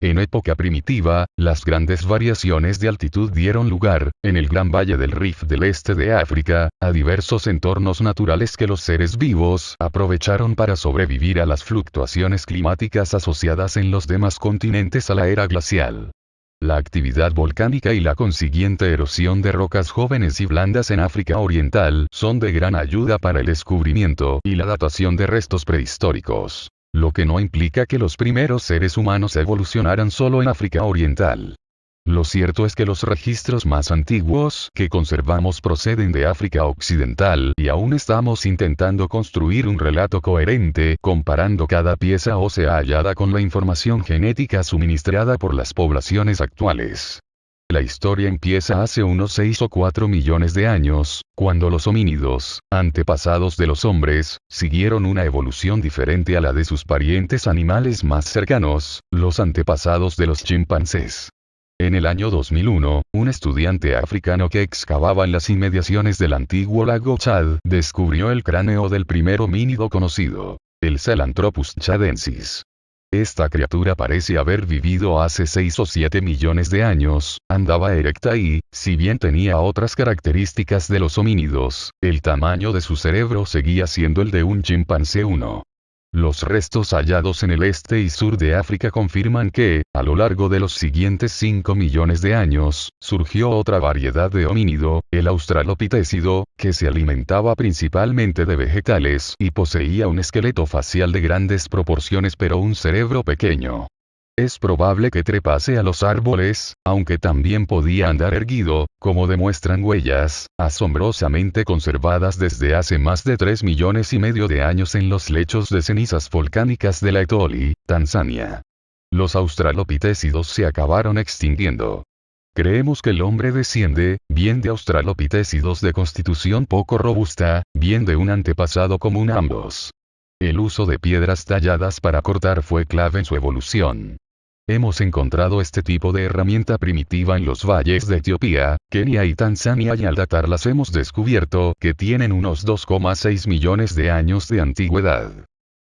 En época primitiva, las grandes variaciones de altitud dieron lugar, en el gran valle del Rift del este de África, a diversos entornos naturales que los seres vivos aprovecharon para sobrevivir a las fluctuaciones climáticas asociadas en los demás continentes a la era glacial. La actividad volcánica y la consiguiente erosión de rocas jóvenes y blandas en África Oriental son de gran ayuda para el descubrimiento y la datación de restos prehistóricos. Lo que no implica que los primeros seres humanos evolucionaran solo en África Oriental. Lo cierto es que los registros más antiguos que conservamos proceden de África Occidental y aún estamos intentando construir un relato coherente comparando cada pieza ósea hallada con la información genética suministrada por las poblaciones actuales. La historia empieza hace unos 6 o 4 millones de años, cuando los homínidos, antepasados de los hombres, siguieron una evolución diferente a la de sus parientes animales más cercanos, los antepasados de los chimpancés. En el año 2001, un estudiante africano que excavaba en las inmediaciones del antiguo lago Chad descubrió el cráneo del primer homínido conocido, el Sahelanthropus chadensis. Esta criatura parece haber vivido hace 6 o 7 millones de años, andaba erecta y, si bien tenía otras características de los homínidos, el tamaño de su cerebro seguía siendo el de un chimpancé 1. Los restos hallados en el este y sur de África confirman que, a lo largo de los siguientes 5 millones de años, surgió otra variedad de homínido, el australopithecino, que se alimentaba principalmente de vegetales y poseía un esqueleto facial de grandes proporciones pero un cerebro pequeño. Es probable que trepase a los árboles, aunque también podía andar erguido, como demuestran huellas, asombrosamente conservadas desde hace más de 3 millones y medio de años en los lechos de cenizas volcánicas de la Etoli, Tanzania. Los australopithecidos se acabaron extinguiendo. Creemos que el hombre desciende, bien de australopithecidos de constitución poco robusta, bien de un antepasado común a ambos. El uso de piedras talladas para cortar fue clave en su evolución. Hemos encontrado este tipo de herramienta primitiva en los valles de Etiopía, Kenia y Tanzania y al datarlas hemos descubierto que tienen unos 2,6 millones de años de antigüedad.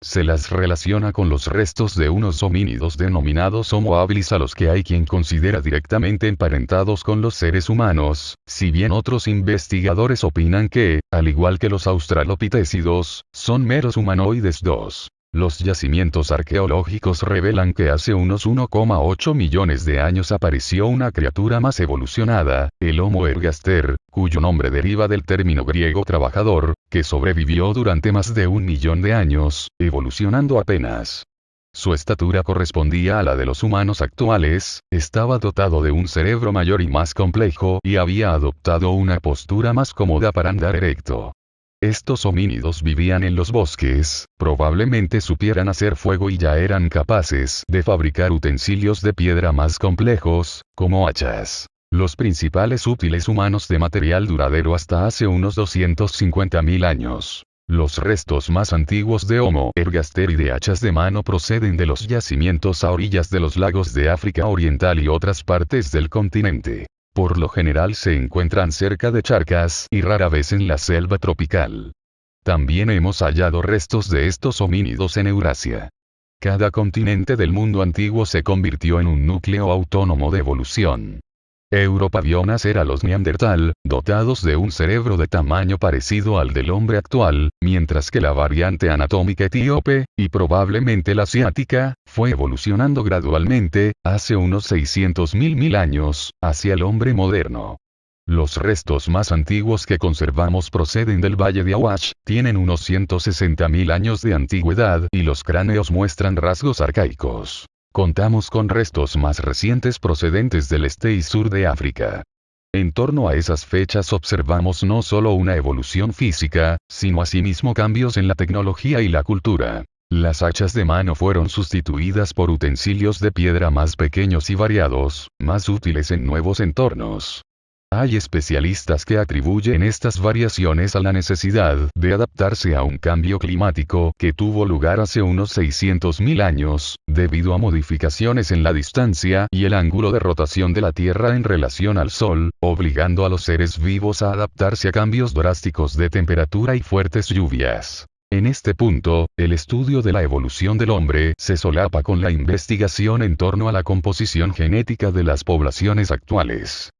Se las relaciona con los restos de unos homínidos denominados Homo habilis a los que hay quien considera directamente emparentados con los seres humanos, si bien otros investigadores opinan que, al igual que los australopitécidos, son meros humanoides. 2. Los yacimientos arqueológicos revelan que hace unos 1,8 millones de años apareció una criatura más evolucionada, el Homo ergaster, cuyo nombre deriva del término griego trabajador, que sobrevivió durante más de 1 millón de años, evolucionando apenas. Su estatura correspondía a la de los humanos actuales, estaba dotado de un cerebro mayor y más complejo y había adoptado una postura más cómoda para andar erecto. Estos homínidos vivían en los bosques, probablemente supieran hacer fuego y ya eran capaces de fabricar utensilios de piedra más complejos, como hachas. Los principales útiles humanos de material duradero hasta hace unos 250.000 años. Los restos más antiguos de Homo ergaster y de hachas de mano proceden de los yacimientos a orillas de los lagos de África Oriental y otras partes del continente. Por lo general se encuentran cerca de charcas y rara vez en la selva tropical. También hemos hallado restos de estos homínidos en Eurasia. Cada continente del mundo antiguo se convirtió en un núcleo autónomo de evolución. Europa vio nacer a los Neandertal, dotados de un cerebro de tamaño parecido al del hombre actual, mientras que la variante anatómica etíope, y probablemente la asiática, fue evolucionando gradualmente, hace unos 600.000 años, hacia el hombre moderno. Los restos más antiguos que conservamos proceden del Valle de Awash, tienen unos 160.000 años de antigüedad y los cráneos muestran rasgos arcaicos. Contamos con restos más recientes procedentes del este y sur de África. En torno a esas fechas observamos no solo una evolución física, sino asimismo cambios en la tecnología y la cultura. Las hachas de mano fueron sustituidas por utensilios de piedra más pequeños y variados, más útiles en nuevos entornos. Hay especialistas que atribuyen estas variaciones a la necesidad de adaptarse a un cambio climático que tuvo lugar hace unos 600.000 años, debido a modificaciones en la distancia y el ángulo de rotación de la Tierra en relación al Sol, obligando a los seres vivos a adaptarse a cambios drásticos de temperatura y fuertes lluvias. En este punto, el estudio de la evolución del hombre se solapa con la investigación en torno a la composición genética de las poblaciones actuales.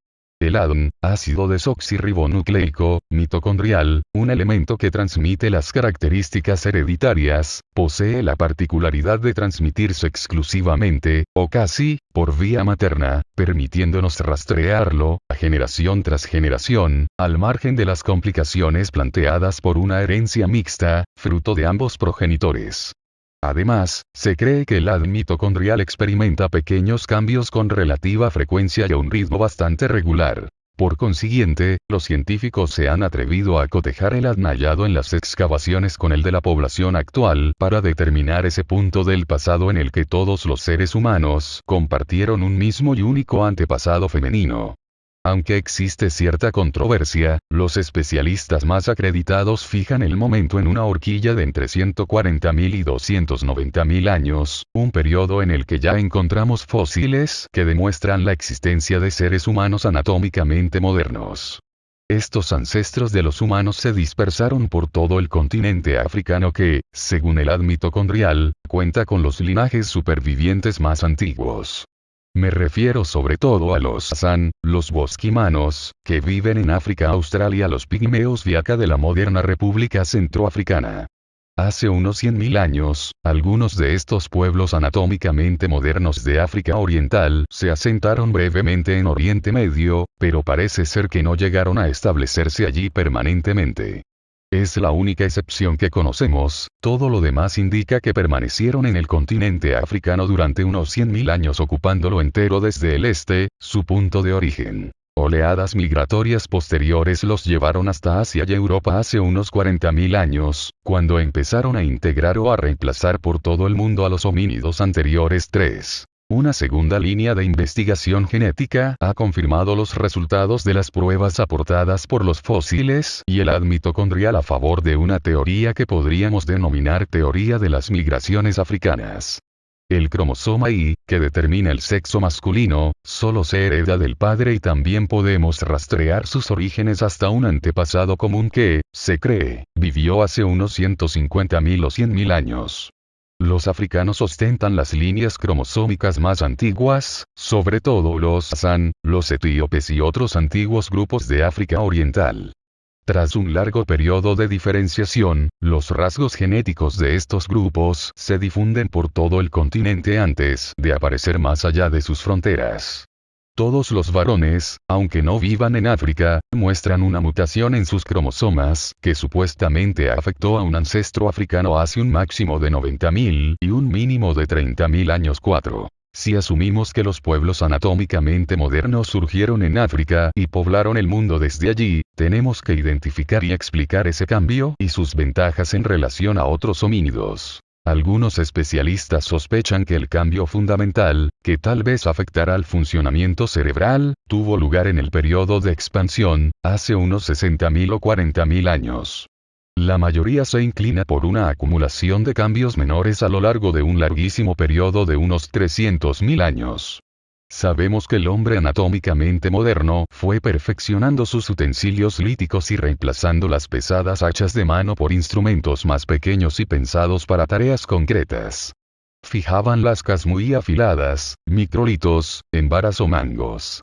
El ADN, ácido desoxirribonucleico, mitocondrial, un elemento que transmite las características hereditarias, posee la particularidad de transmitirse exclusivamente, o casi, por vía materna, permitiéndonos rastrearlo, generación tras generación, al margen de las complicaciones planteadas por una herencia mixta, fruto de ambos progenitores. Además, se cree que el ADN mitocondrial experimenta pequeños cambios con relativa frecuencia y a un ritmo bastante regular. Por consiguiente, los científicos se han atrevido a cotejar el ADN hallado en las excavaciones con el de la población actual para determinar ese punto del pasado en el que todos los seres humanos compartieron un mismo y único antepasado femenino. Aunque existe cierta controversia, los especialistas más acreditados fijan el momento en una horquilla de entre 140.000 y 290.000 años, un periodo en el que ya encontramos fósiles que demuestran la existencia de seres humanos anatómicamente modernos. Estos ancestros de los humanos se dispersaron por todo el continente africano que, según el ADN mitocondrial, cuenta con los linajes supervivientes más antiguos. Me refiero sobre todo a los San, los bosquimanos, que viven en África Australia, los pigmeos Viaca de la moderna República Centroafricana. Hace unos 100.000 años, algunos de estos pueblos anatómicamente modernos de África Oriental se asentaron brevemente en Oriente Medio, pero parece ser que no llegaron a establecerse allí permanentemente. Es la única excepción que conocemos, todo lo demás indica que permanecieron en el continente africano durante unos 100.000 años ocupándolo entero desde el este, su punto de origen. Oleadas migratorias posteriores los llevaron hasta Asia y Europa hace unos 40.000 años, cuando empezaron a integrar o a reemplazar por todo el mundo a los homínidos anteriores. 3. Una segunda línea de investigación genética ha confirmado los resultados de las pruebas aportadas por los fósiles y el ADN mitocondrial a favor de una teoría que podríamos denominar teoría de las migraciones africanas. El cromosoma Y, que determina el sexo masculino, solo se hereda del padre y también podemos rastrear sus orígenes hasta un antepasado común que, se cree, vivió hace unos 150.000 o 100.000 años. Los africanos ostentan las líneas cromosómicas más antiguas, sobre todo los San, los etíopes y otros antiguos grupos de África Oriental. Tras un largo periodo de diferenciación, los rasgos genéticos de estos grupos se difunden por todo el continente antes de aparecer más allá de sus fronteras. Todos los varones, aunque no vivan en África, muestran una mutación en sus cromosomas, que supuestamente afectó a un ancestro africano hace un máximo de 90.000 y un mínimo de 30.000 años. 4. Si asumimos que los pueblos anatómicamente modernos surgieron en África y poblaron el mundo desde allí, tenemos que identificar y explicar ese cambio y sus ventajas en relación a otros homínidos. Algunos especialistas sospechan que el cambio fundamental, que tal vez afectará al funcionamiento cerebral, tuvo lugar en el periodo de expansión, hace unos 60.000 o 40.000 años. La mayoría se inclina por una acumulación de cambios menores a lo largo de un larguísimo periodo de unos 300.000 años. Sabemos que el hombre anatómicamente moderno fue perfeccionando sus utensilios líticos y reemplazando las pesadas hachas de mano por instrumentos más pequeños y pensados para tareas concretas. Fijaban lascas muy afiladas, microlitos, en varas o mangos.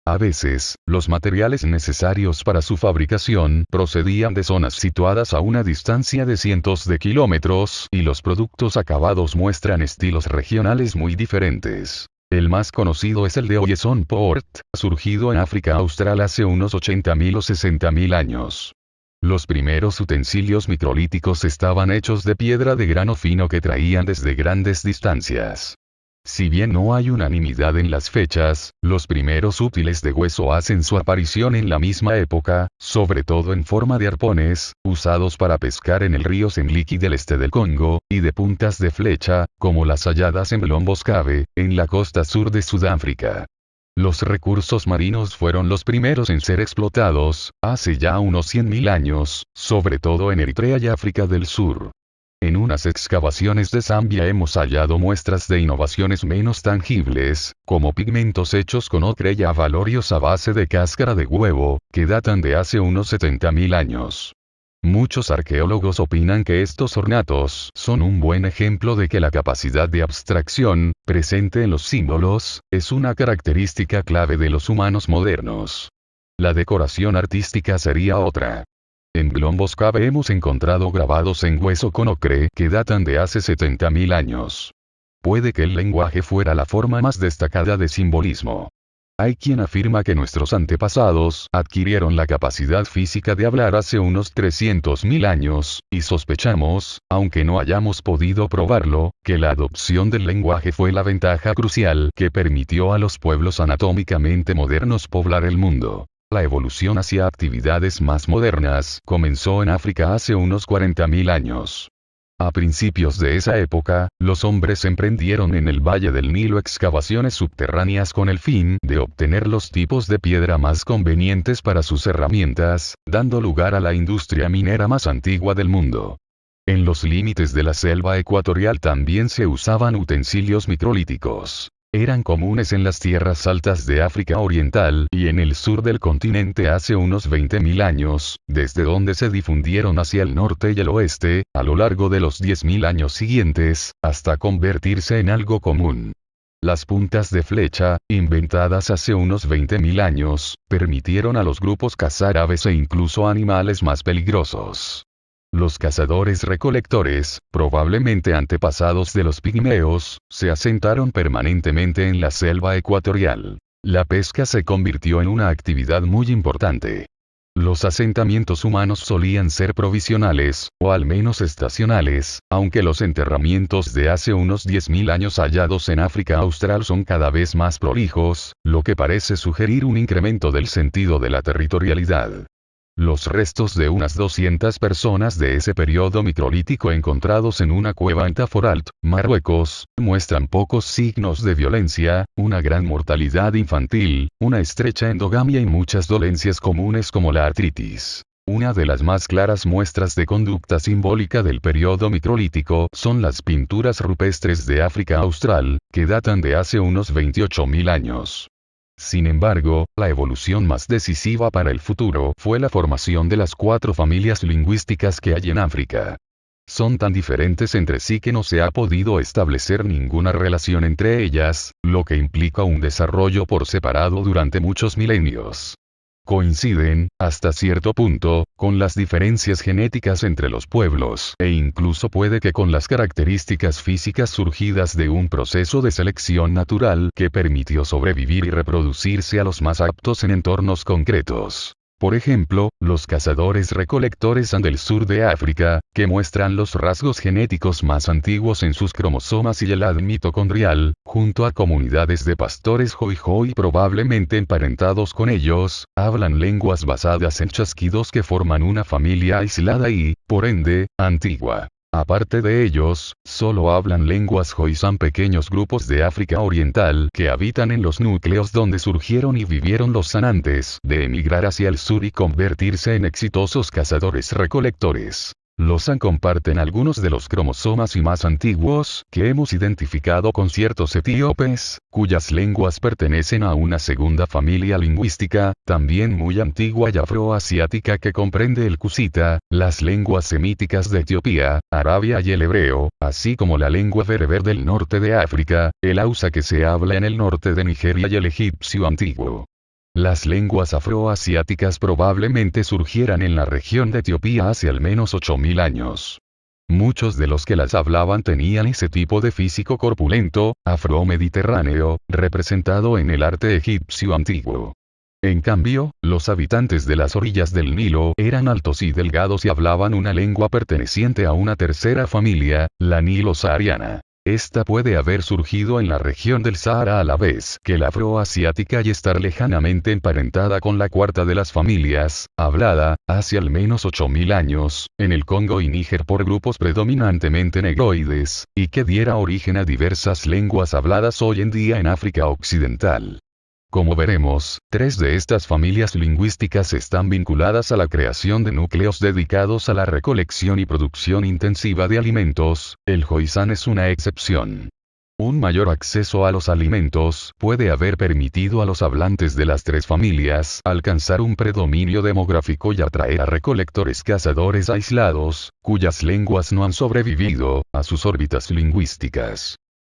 A veces, los materiales necesarios para su fabricación procedían de zonas situadas a una distancia de cientos de kilómetros, y los productos acabados muestran estilos regionales muy diferentes. El más conocido es el de Oyeson Port, surgido en África Austral hace unos 80.000 o 60.000 años. Los primeros utensilios microlíticos estaban hechos de piedra de grano fino que traían desde grandes distancias. Si bien no hay unanimidad en las fechas, los primeros útiles de hueso hacen su aparición en la misma época, sobre todo en forma de arpones, usados para pescar en el río Semliki del este del Congo, y de puntas de flecha, como las halladas en Lombos Cave, en la costa sur de Sudáfrica. Los recursos marinos fueron los primeros en ser explotados, hace ya unos 100.000 años, sobre todo en Eritrea y África del Sur. En unas excavaciones de Zambia hemos hallado muestras de innovaciones menos tangibles, como pigmentos hechos con ocre y avalorios a base de cáscara de huevo, que datan de hace unos 70.000 años. Muchos arqueólogos opinan que estos ornatos son un buen ejemplo de que la capacidad de abstracción, presente en los símbolos, es una característica clave de los humanos modernos. La decoración artística sería otra. En Lombos Cave hemos encontrado grabados en hueso con ocre que datan de hace 70.000 años. Puede que el lenguaje fuera la forma más destacada de simbolismo. Hay quien afirma que nuestros antepasados adquirieron la capacidad física de hablar hace unos 300.000 años, y sospechamos, aunque no hayamos podido probarlo, que la adopción del lenguaje fue la ventaja crucial que permitió a los pueblos anatómicamente modernos poblar el mundo. La evolución hacia actividades más modernas comenzó en África hace unos 40.000 años. A principios de esa época, los hombres emprendieron en el Valle del Nilo excavaciones subterráneas con el fin de obtener los tipos de piedra más convenientes para sus herramientas, dando lugar a la industria minera más antigua del mundo. En los límites de la selva ecuatorial también se usaban utensilios microlíticos. Eran comunes en las tierras altas de África Oriental y en el sur del continente hace unos 20.000 años, desde donde se difundieron hacia el norte y el oeste, a lo largo de los 10.000 años siguientes, hasta convertirse en algo común. Las puntas de flecha, inventadas hace unos 20.000 años, permitieron a los grupos cazar aves e incluso animales más peligrosos. Los cazadores-recolectores, probablemente antepasados de los pigmeos, se asentaron permanentemente en la selva ecuatorial. La pesca se convirtió en una actividad muy importante. Los asentamientos humanos solían ser provisionales, o al menos estacionales, aunque los enterramientos de hace unos 10.000 años hallados en África Austral son cada vez más prolijos, lo que parece sugerir un incremento del sentido de la territorialidad. Los restos de unas 200 personas de ese periodo microlítico encontrados en una cueva en Taforalt, Marruecos, muestran pocos signos de violencia, una gran mortalidad infantil, una estrecha endogamia y muchas dolencias comunes como la artritis. Una de las más claras muestras de conducta simbólica del periodo microlítico son las pinturas rupestres de África Austral, que datan de hace unos 28.000 años. Sin embargo, la evolución más decisiva para el futuro fue la formación de las 4 familias lingüísticas que hay en África. Son tan diferentes entre sí que no se ha podido establecer ninguna relación entre ellas, lo que implica un desarrollo por separado durante muchos milenios. Coinciden, hasta cierto punto, con las diferencias genéticas entre los pueblos, e incluso puede que con las características físicas surgidas de un proceso de selección natural que permitió sobrevivir y reproducirse a los más aptos en entornos concretos. Por ejemplo, los cazadores-recolectores del sur de África, que muestran los rasgos genéticos más antiguos en sus cromosomas y el ADN mitocondrial, junto a comunidades de pastores Khoikhoi probablemente emparentados con ellos, hablan lenguas basadas en chasquidos que forman una familia aislada y, por ende, antigua. Aparte de ellos, solo hablan lenguas Khoisan pequeños grupos de África Oriental que habitan en los núcleos donde surgieron y vivieron los San antes de emigrar hacia el sur y convertirse en exitosos cazadores-recolectores. Los San comparten algunos de los cromosomas y más antiguos que hemos identificado con ciertos etíopes, cuyas lenguas pertenecen a una segunda familia lingüística, también muy antigua y afroasiática que comprende el cusita, las lenguas semíticas de Etiopía, Arabia y el hebreo, así como la lengua bereber del norte de África, el hausa que se habla en el norte de Nigeria y el egipcio antiguo. Las lenguas afroasiáticas probablemente surgieran en la región de Etiopía hace al menos 8.000 años. Muchos de los que las hablaban tenían ese tipo de físico corpulento, afro-mediterráneo, representado en el arte egipcio antiguo. En cambio, los habitantes de las orillas del Nilo eran altos y delgados y hablaban una lengua perteneciente a una tercera familia, la nilo-sahariana. Esta puede haber surgido en la región del Sahara a la vez que la afroasiática y estar lejanamente emparentada con la cuarta de las familias, hablada, hace al menos 8.000 años, en el Congo y Níger por grupos predominantemente negroides, y que diera origen a diversas lenguas habladas hoy en día en África Occidental. Como veremos, 3 de estas familias lingüísticas están vinculadas a la creación de núcleos dedicados a la recolección y producción intensiva de alimentos, el Khoisan es una excepción. Un mayor acceso a los alimentos puede haber permitido a los hablantes de las 3 familias alcanzar un predominio demográfico y atraer a recolectores cazadores aislados, cuyas lenguas no han sobrevivido a sus órbitas lingüísticas.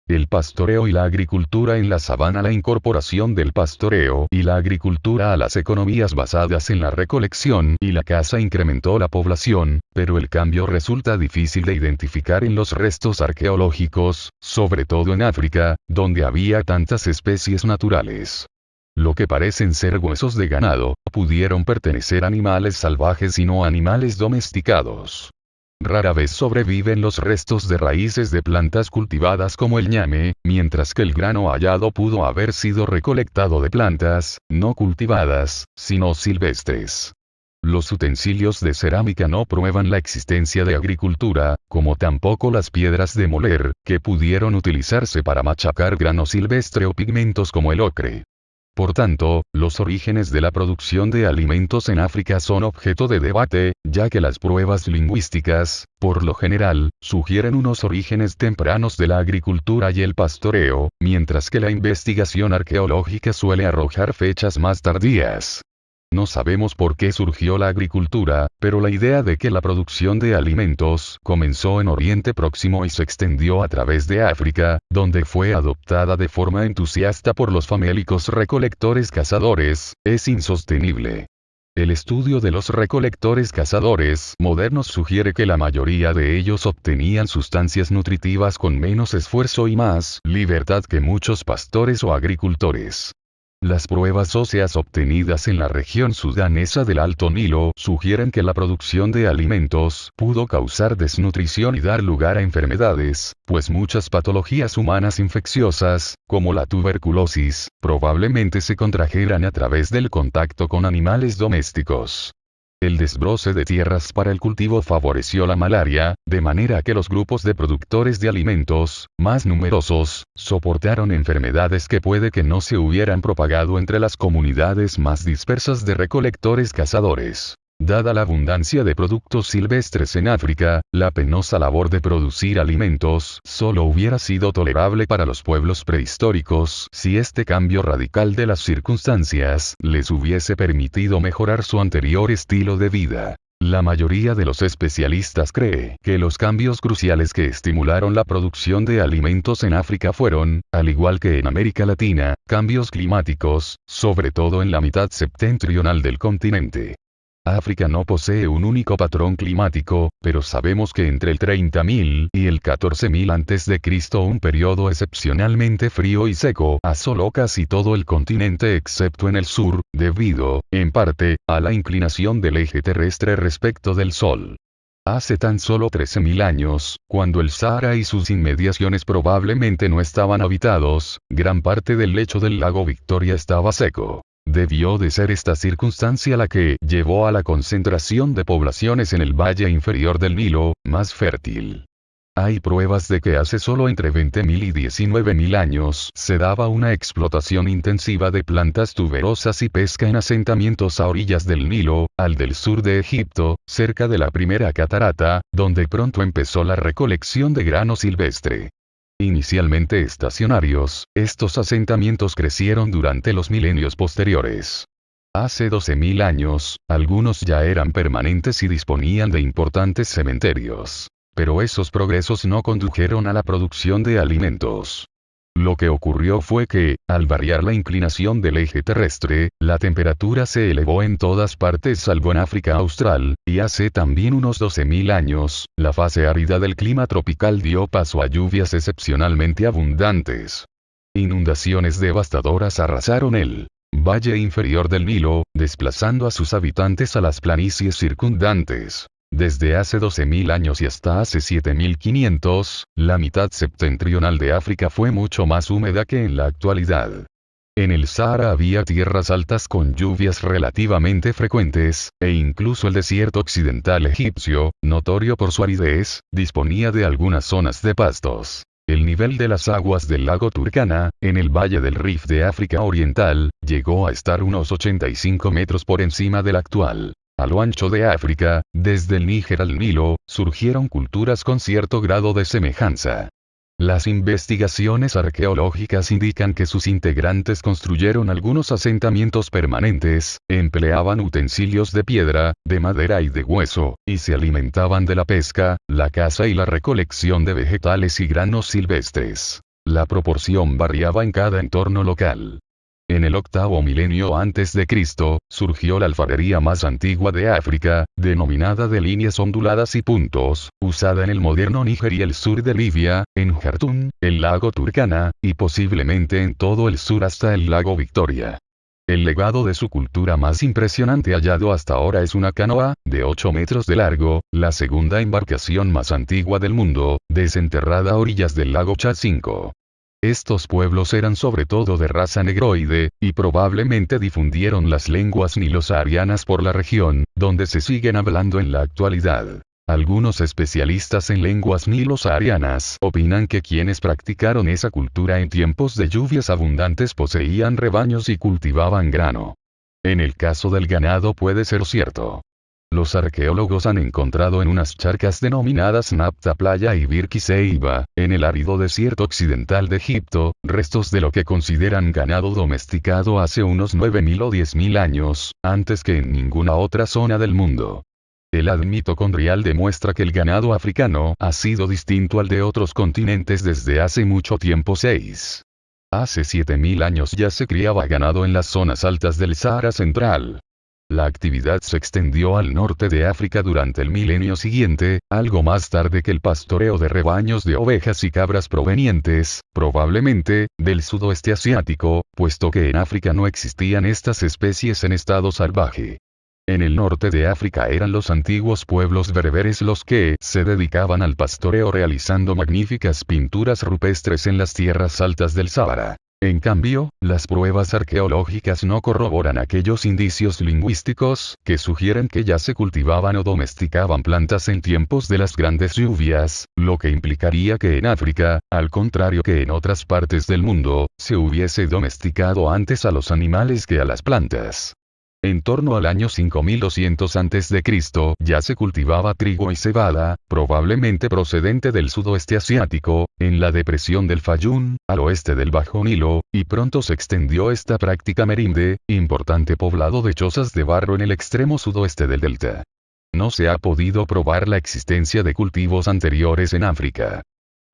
El pastoreo y la agricultura en la sabana. La incorporación del pastoreo y la agricultura a las economías basadas en la recolección y la caza incrementó la población, pero el cambio resulta difícil de identificar en los restos arqueológicos, sobre todo en África, donde había tantas especies naturales. Lo que parecen ser huesos de ganado, pudieron pertenecer a animales salvajes y no animales domesticados. Rara vez sobreviven los restos de raíces de plantas cultivadas como el ñame, mientras que el grano hallado pudo haber sido recolectado de plantas, no cultivadas, sino silvestres. Los utensilios de cerámica no prueban la existencia de agricultura, como tampoco las piedras de moler, que pudieron utilizarse para machacar grano silvestre o pigmentos como el ocre. Por tanto, los orígenes de la producción de alimentos en África son objeto de debate, ya que las pruebas lingüísticas, por lo general, sugieren unos orígenes tempranos de la agricultura y el pastoreo, mientras que la investigación arqueológica suele arrojar fechas más tardías. No sabemos por qué surgió la agricultura, pero la idea de que la producción de alimentos comenzó en Oriente Próximo y se extendió a través de África, donde fue adoptada de forma entusiasta por los famélicos recolectores cazadores, es insostenible. El estudio de los recolectores cazadores modernos sugiere que la mayoría de ellos obtenían sustancias nutritivas con menos esfuerzo y más libertad que muchos pastores o agricultores. Las pruebas óseas obtenidas en la región sudanesa del Alto Nilo sugieren que la producción de alimentos pudo causar desnutrición y dar lugar a enfermedades, pues muchas patologías humanas infecciosas, como la tuberculosis, probablemente se contrajeran a través del contacto con animales domésticos. El desbroce de tierras para el cultivo favoreció la malaria, de manera que los grupos de productores de alimentos, más numerosos, soportaron enfermedades que puede que no se hubieran propagado entre las comunidades más dispersas de recolectores cazadores. Dada la abundancia de productos silvestres en África, la penosa labor de producir alimentos solo hubiera sido tolerable para los pueblos prehistóricos si este cambio radical de las circunstancias les hubiese permitido mejorar su anterior estilo de vida. La mayoría de los especialistas cree que los cambios cruciales que estimularon la producción de alimentos en África fueron, al igual que en América Latina, cambios climáticos, sobre todo en la mitad septentrional del continente. África no posee un único patrón climático, pero sabemos que entre el 30.000 y el 14.000 a.C. un periodo excepcionalmente frío y seco asoló casi todo el continente excepto en el sur, debido, en parte, a la inclinación del eje terrestre respecto del Sol. Hace tan solo 13.000 años, cuando el Sahara y sus inmediaciones probablemente no estaban habitados, gran parte del lecho del lago Victoria estaba seco. Debió de ser esta circunstancia la que llevó a la concentración de poblaciones en el valle inferior del Nilo, más fértil. Hay pruebas de que hace solo entre 20.000 y 19.000 años se daba una explotación intensiva de plantas tuberosas y pesca en asentamientos a orillas del Nilo, al del sur de Egipto, cerca de la primera catarata, donde pronto empezó la recolección de grano silvestre. Inicialmente estacionarios, estos asentamientos crecieron durante los milenios posteriores. Hace 12.000 años, algunos ya eran permanentes y disponían de importantes cementerios. Pero esos progresos no condujeron a la producción de alimentos. Lo que ocurrió fue que, al variar la inclinación del eje terrestre, la temperatura se elevó en todas partes salvo en África Austral, y hace también unos 12.000 años, la fase árida del clima tropical dio paso a lluvias excepcionalmente abundantes. Inundaciones devastadoras arrasaron el valle inferior del Nilo, desplazando a sus habitantes a las planicies circundantes. Desde hace 12.000 años y hasta hace 7.500, la mitad septentrional de África fue mucho más húmeda que en la actualidad. En el Sahara había tierras altas con lluvias relativamente frecuentes, e incluso el desierto occidental egipcio, notorio por su aridez, disponía de algunas zonas de pastos. El nivel de las aguas del lago Turkana, en el valle del Rif de África Oriental, llegó a estar unos 85 metros por encima del actual. A lo ancho de África, desde el Níger al Nilo, surgieron culturas con cierto grado de semejanza. Las investigaciones arqueológicas indican que sus integrantes construyeron algunos asentamientos permanentes, empleaban utensilios de piedra, de madera y de hueso, y se alimentaban de la pesca, la caza y la recolección de vegetales y granos silvestres. La proporción variaba en cada entorno local. En el octavo milenio antes de Cristo, surgió la alfarería más antigua de África, denominada de líneas onduladas y puntos, usada en el moderno Níger y el sur de Libia, en Jartún, el lago Turkana, y posiblemente en todo el sur hasta el lago Victoria. El legado de su cultura más impresionante hallado hasta ahora es una canoa, de 8 metros de largo, la segunda embarcación más antigua del mundo, desenterrada a orillas del lago Chad 5. Estos pueblos eran sobre todo de raza negroide, y probablemente difundieron las lenguas nilo-saharianas por la región, donde se siguen hablando en la actualidad. Algunos especialistas en lenguas nilo-saharianas opinan que quienes practicaron esa cultura en tiempos de lluvias abundantes poseían rebaños y cultivaban grano. En el caso del ganado puede ser cierto. Los arqueólogos han encontrado en unas charcas denominadas Napta Playa y Birki Ceiba, en el árido desierto occidental de Egipto, restos de lo que consideran ganado domesticado hace unos 9.000 o 10.000 años, antes que en ninguna otra zona del mundo. El ADN mitocondrial demuestra que el ganado africano ha sido distinto al de otros continentes desde hace mucho tiempo. 6. Hace 7.000 años ya se criaba ganado en las zonas altas del Sahara Central. La actividad se extendió al norte de África durante el milenio siguiente, algo más tarde que el pastoreo de rebaños de ovejas y cabras provenientes, probablemente, del sudoeste asiático, puesto que en África no existían estas especies en estado salvaje. En el norte de África eran los antiguos pueblos bereberes los que se dedicaban al pastoreo realizando magníficas pinturas rupestres en las tierras altas del Sáhara. En cambio, las pruebas arqueológicas no corroboran aquellos indicios lingüísticos que sugieren que ya se cultivaban o domesticaban plantas en tiempos de las grandes lluvias, lo que implicaría que en África, al contrario que en otras partes del mundo, se hubiese domesticado antes a los animales que a las plantas. En torno al año 5200 a.C. ya se cultivaba trigo y cebada, probablemente procedente del sudoeste asiático, en la depresión del Fayum, al oeste del Bajo Nilo, y pronto se extendió esta práctica a Merinde, importante poblado de chozas de barro en el extremo sudoeste del delta. No se ha podido probar la existencia de cultivos anteriores en África.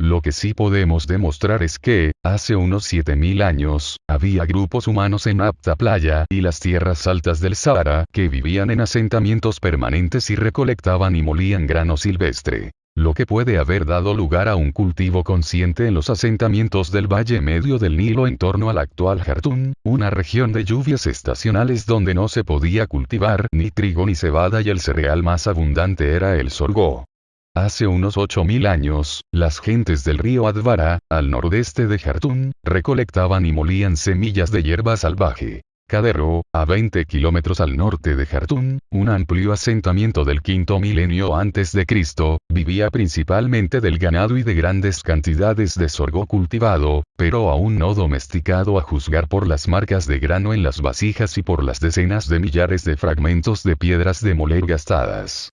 Lo que sí podemos demostrar es que, hace unos 7000 años, había grupos humanos en apta playa y las tierras altas del Sahara que vivían en asentamientos permanentes y recolectaban y molían grano silvestre. Lo que puede haber dado lugar a un cultivo consciente en los asentamientos del valle medio del Nilo en torno al actual Jartum, una región de lluvias estacionales donde no se podía cultivar ni trigo ni cebada y el cereal más abundante era el sorgo. Hace unos 8000 años, las gentes del río Advara, al nordeste de Jartum, recolectaban y molían semillas de hierba salvaje. Kadero, a 20 kilómetros al norte de Jartum, un amplio asentamiento del quinto milenio antes de Cristo, vivía principalmente del ganado y de grandes cantidades de sorgo cultivado, pero aún no domesticado a juzgar por las marcas de grano en las vasijas y por las decenas de millares de fragmentos de piedras de moler gastadas.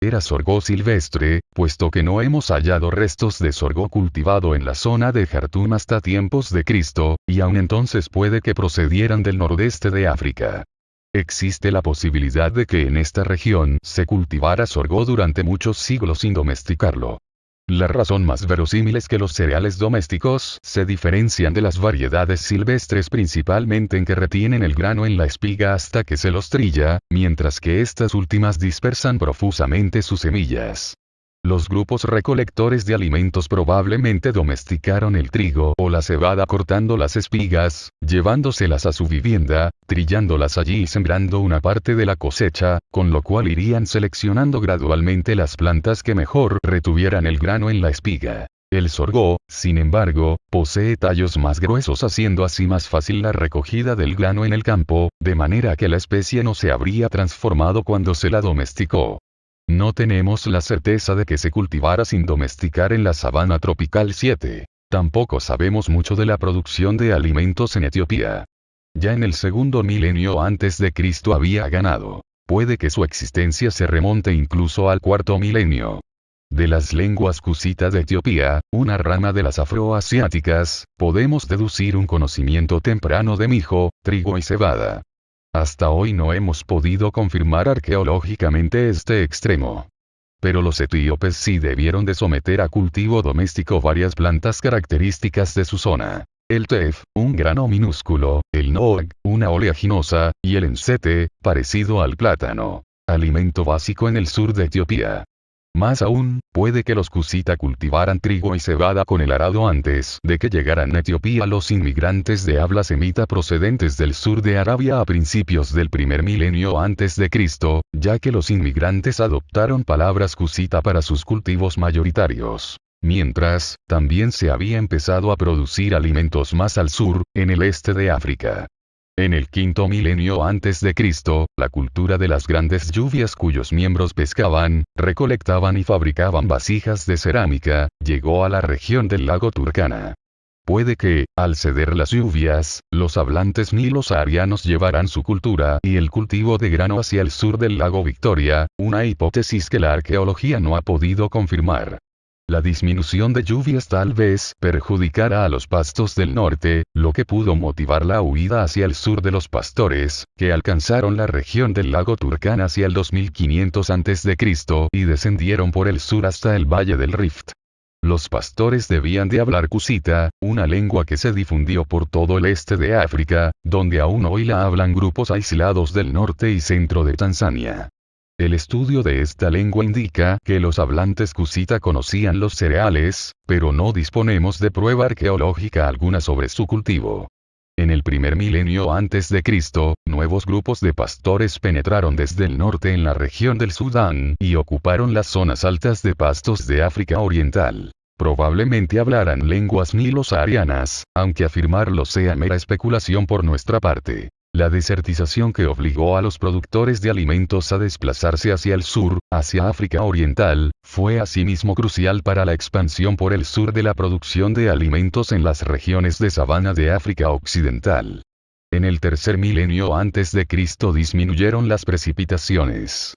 Era sorgo silvestre, puesto que no hemos hallado restos de sorgo cultivado en la zona de Jartum hasta tiempos de Cristo, y aún entonces puede que procedieran del nordeste de África. Existe la posibilidad de que en esta región se cultivara sorgo durante muchos siglos sin domesticarlo. La razón más verosímil es que los cereales domésticos se diferencian de las variedades silvestres principalmente en que retienen el grano en la espiga hasta que se los trilla, mientras que estas últimas dispersan profusamente sus semillas. Los grupos recolectores de alimentos probablemente domesticaron el trigo o la cebada cortando las espigas, llevándoselas a su vivienda, trillándolas allí y sembrando una parte de la cosecha, con lo cual irían seleccionando gradualmente las plantas que mejor retuvieran el grano en la espiga. El sorgo, sin embargo, posee tallos más gruesos haciendo así más fácil la recogida del grano en el campo, de manera que la especie no se habría transformado cuando se la domesticó. No tenemos la certeza de que se cultivara sin domesticar en la sabana tropical 7. Tampoco sabemos mucho de la producción de alimentos en Etiopía. Ya en el segundo milenio antes de Cristo había ganado. Puede que su existencia se remonte incluso al cuarto milenio. De las lenguas cusita de Etiopía, una rama de las afroasiáticas, podemos deducir un conocimiento temprano de mijo, trigo y cebada. Hasta hoy no hemos podido confirmar arqueológicamente este extremo. Pero los etíopes sí debieron de someter a cultivo doméstico varias plantas características de su zona. El tef, un grano minúsculo, el noog, una oleaginosa, y el encete, parecido al plátano. Alimento básico en el sur de Etiopía. Más aún, puede que los cusita cultivaran trigo y cebada con el arado antes de que llegaran a Etiopía los inmigrantes de habla semita procedentes del sur de Arabia a principios del primer milenio antes de Cristo, ya que los inmigrantes adoptaron palabras cusita para sus cultivos mayoritarios. Mientras, también se había empezado a producir alimentos más al sur, en el este de África. En el quinto milenio antes de Cristo, la cultura de las grandes lluvias cuyos miembros pescaban, recolectaban y fabricaban vasijas de cerámica, llegó a la región del lago Turkana. Puede que, al ceder las lluvias, los hablantes nilo-saharianos llevaran su cultura y el cultivo de grano hacia el sur del lago Victoria, una hipótesis que la arqueología no ha podido confirmar. La disminución de lluvias tal vez perjudicara a los pastos del norte, lo que pudo motivar la huida hacia el sur de los pastores, que alcanzaron la región del lago Turkana hacia el 2500 a.C. y descendieron por el sur hasta el valle del Rift. Los pastores debían de hablar cusita, una lengua que se difundió por todo el este de África, donde aún hoy la hablan grupos aislados del norte y centro de Tanzania. El estudio de esta lengua indica que los hablantes cusita conocían los cereales, pero no disponemos de prueba arqueológica alguna sobre su cultivo. En el primer milenio antes de Cristo, nuevos grupos de pastores penetraron desde el norte en la región del Sudán y ocuparon las zonas altas de pastos de África Oriental. Probablemente hablaran lenguas nilo-saharianas, aunque afirmarlo sea mera especulación por nuestra parte. La desertización que obligó a los productores de alimentos a desplazarse hacia el sur, hacia África Oriental, fue asimismo crucial para la expansión por el sur de la producción de alimentos en las regiones de sabana de África Occidental. En el tercer milenio antes de Cristo disminuyeron las precipitaciones.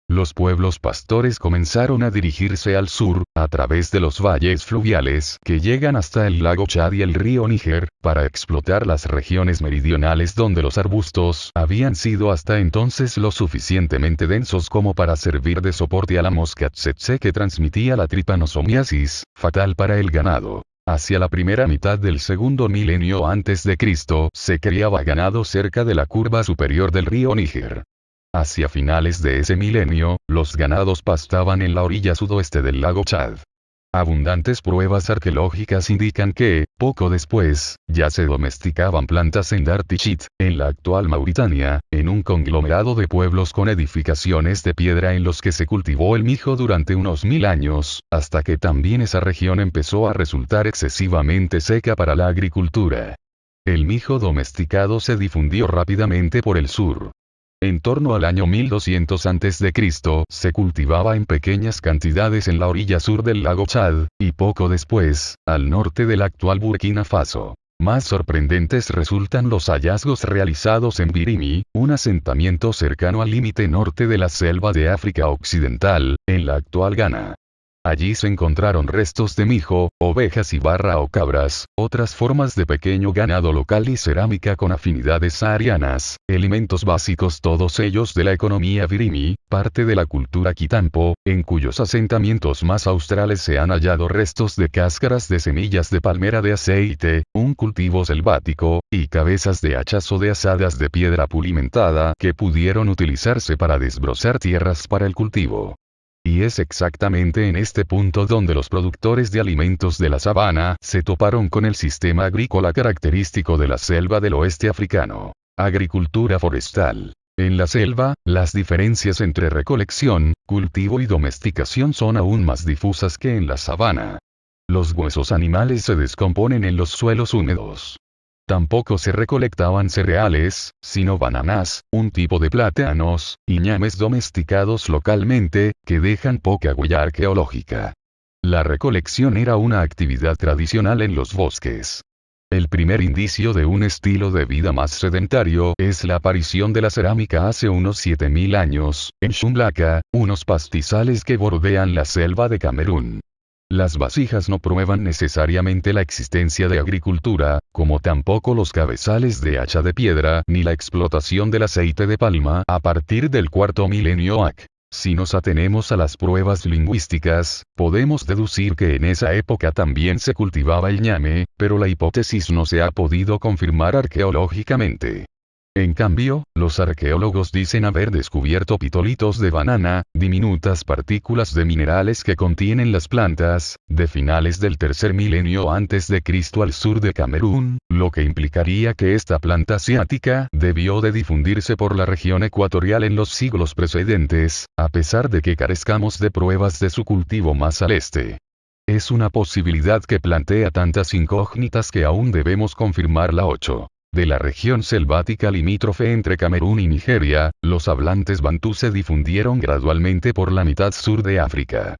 Los pueblos pastores comenzaron a dirigirse al sur, a través de los valles fluviales que llegan hasta el lago Chad y el río Níger, para explotar las regiones meridionales donde los arbustos habían sido hasta entonces lo suficientemente densos como para servir de soporte a la mosca tsetse que transmitía la tripanosomiasis, fatal para el ganado. Hacia la primera mitad del segundo milenio antes de Cristo se criaba ganado cerca de la curva superior del río Níger. Hacia finales de ese milenio, los ganados pastaban en la orilla sudoeste del lago Chad. Abundantes pruebas arqueológicas indican que, poco después, ya se domesticaban plantas en Dartichit, en la actual Mauritania, en un conglomerado de pueblos con edificaciones de piedra en los que se cultivó el mijo durante unos 1000 años, hasta que también esa región empezó a resultar excesivamente seca para la agricultura. El mijo domesticado se difundió rápidamente por el sur. En torno al año 1200 a.C., se cultivaba en pequeñas cantidades en la orilla sur del lago Chad, y poco después, al norte del actual Burkina Faso. Más sorprendentes resultan los hallazgos realizados en Birimi, un asentamiento cercano al límite norte de la selva de África Occidental, en la actual Ghana. Allí se encontraron restos de mijo, ovejas y barra o cabras, otras formas de pequeño ganado local y cerámica con afinidades saharianas, elementos básicos todos ellos de la economía birimi, parte de la cultura quitampo, en cuyos asentamientos más australes se han hallado restos de cáscaras de semillas de palmera de aceite, un cultivo selvático, y cabezas de hachas o de asadas de piedra pulimentada que pudieron utilizarse para desbrozar tierras para el cultivo. Y es exactamente en este punto donde los productores de alimentos de la sabana se toparon con el sistema agrícola característico de la selva del oeste africano. Agricultura forestal. En la selva, las diferencias entre recolección, cultivo y domesticación son aún más difusas que en la sabana. Los huesos animales se descomponen en los suelos húmedos. Tampoco se recolectaban cereales, sino bananas, un tipo de plátanos, y ñames domesticados localmente, que dejan poca huella arqueológica. La recolección era una actividad tradicional en los bosques. El primer indicio de un estilo de vida más sedentario es la aparición de la cerámica hace unos 7000 años, en Shumlaka, unos pastizales que bordean la selva de Camerún. Las vasijas no prueban necesariamente la existencia de agricultura, como tampoco los cabezales de hacha de piedra ni la explotación del aceite de palma a partir del cuarto milenio AC. Si nos atenemos a las pruebas lingüísticas, podemos deducir que en esa época también se cultivaba el ñame, pero la hipótesis no se ha podido confirmar arqueológicamente. En cambio, los arqueólogos dicen haber descubierto pitolitos de banana, diminutas partículas de minerales que contienen las plantas, de finales del tercer milenio antes de Cristo al sur de Camerún, lo que implicaría que esta planta asiática debió de difundirse por la región ecuatorial en los siglos precedentes, a pesar de que carezcamos de pruebas de su cultivo más al este. Es una posibilidad que plantea tantas incógnitas que aún debemos confirmarla. 8. De la región selvática limítrofe entre Camerún y Nigeria, los hablantes bantú se difundieron gradualmente por la mitad sur de África.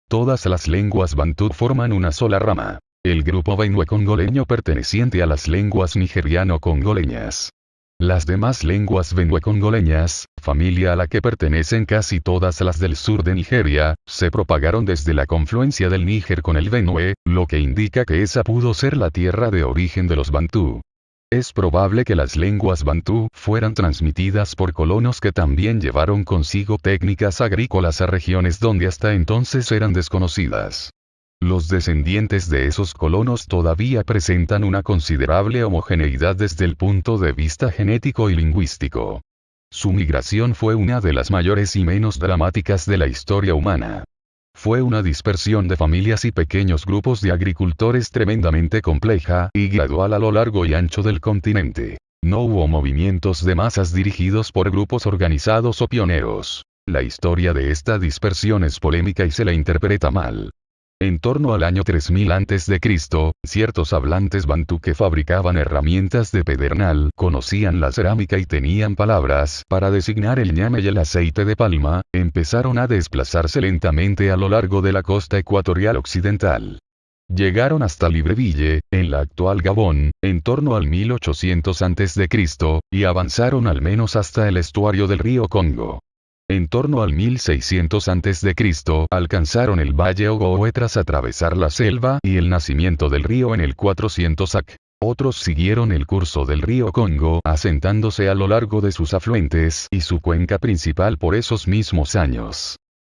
Todas las lenguas bantú forman una sola rama. El grupo benue-congoleño perteneciente a las lenguas nigeriano-congoleñas. Las demás lenguas benue-congoleñas, familia a la que pertenecen casi todas las del sur de Nigeria, se propagaron desde la confluencia del Níger con el Benue, lo que indica que esa pudo ser la tierra de origen de los bantú. Es probable que las lenguas bantú fueran transmitidas por colonos que también llevaron consigo técnicas agrícolas a regiones donde hasta entonces eran desconocidas. Los descendientes de esos colonos todavía presentan una considerable homogeneidad desde el punto de vista genético y lingüístico. Su migración fue una de las mayores y menos dramáticas de la historia humana. Fue una dispersión de familias y pequeños grupos de agricultores tremendamente compleja y gradual a lo largo y ancho del continente. No hubo movimientos de masas dirigidos por grupos organizados o pioneros. La historia de esta dispersión es polémica y se la interpreta mal. En torno al año 3000 a.C., ciertos hablantes bantú que fabricaban herramientas de pedernal conocían la cerámica y tenían palabras para designar el ñame y el aceite de palma, empezaron a desplazarse lentamente a lo largo de la costa ecuatorial occidental. Llegaron hasta Libreville, en la actual Gabón, en torno al 1800 a.C., y avanzaron al menos hasta el estuario del río Congo. En torno al 1600 a.C., alcanzaron el valle Ogowe tras atravesar la selva y el nacimiento del río en el 400 AC. Otros siguieron el curso del río Congo, asentándose a lo largo de sus afluentes y su cuenca principal por esos mismos años.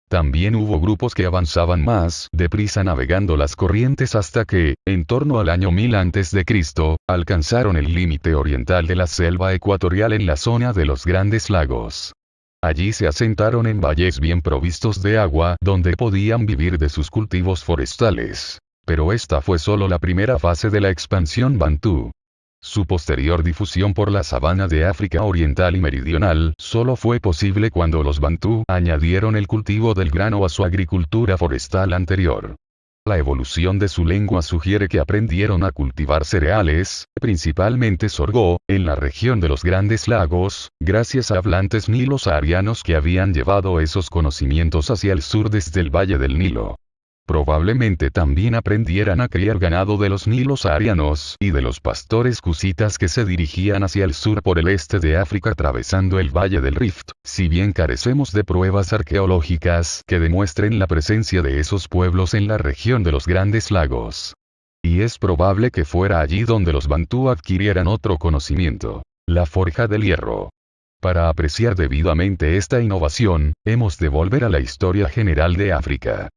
También hubo grupos que avanzaban más deprisa navegando las corrientes hasta que, en torno al año 1000 a.C., alcanzaron el límite oriental de la selva ecuatorial en la zona de los Grandes Lagos. Allí se asentaron en valles bien provistos de agua donde podían vivir de sus cultivos forestales. Pero esta fue solo la primera fase de la expansión bantú. Su posterior difusión por la sabana de África Oriental y Meridional solo fue posible cuando los bantú añadieron el cultivo del grano a su agricultura forestal anterior. La evolución de su lengua sugiere que aprendieron a cultivar cereales, principalmente sorgo, en la región de los Grandes Lagos, gracias a hablantes nilo-saharianos que habían llevado esos conocimientos hacia el sur desde el valle del Nilo. Probablemente también aprendieran a criar ganado de los nilo-saharianos y de los pastores cusitas que se dirigían hacia el sur por el este de África atravesando el valle del Rift, si bien carecemos de pruebas arqueológicas que demuestren la presencia de esos pueblos en la región de los Grandes Lagos. Y es probable que fuera allí donde los bantú adquirieran otro conocimiento: la forja del hierro. Para apreciar debidamente esta innovación, hemos de volver a la historia general de África.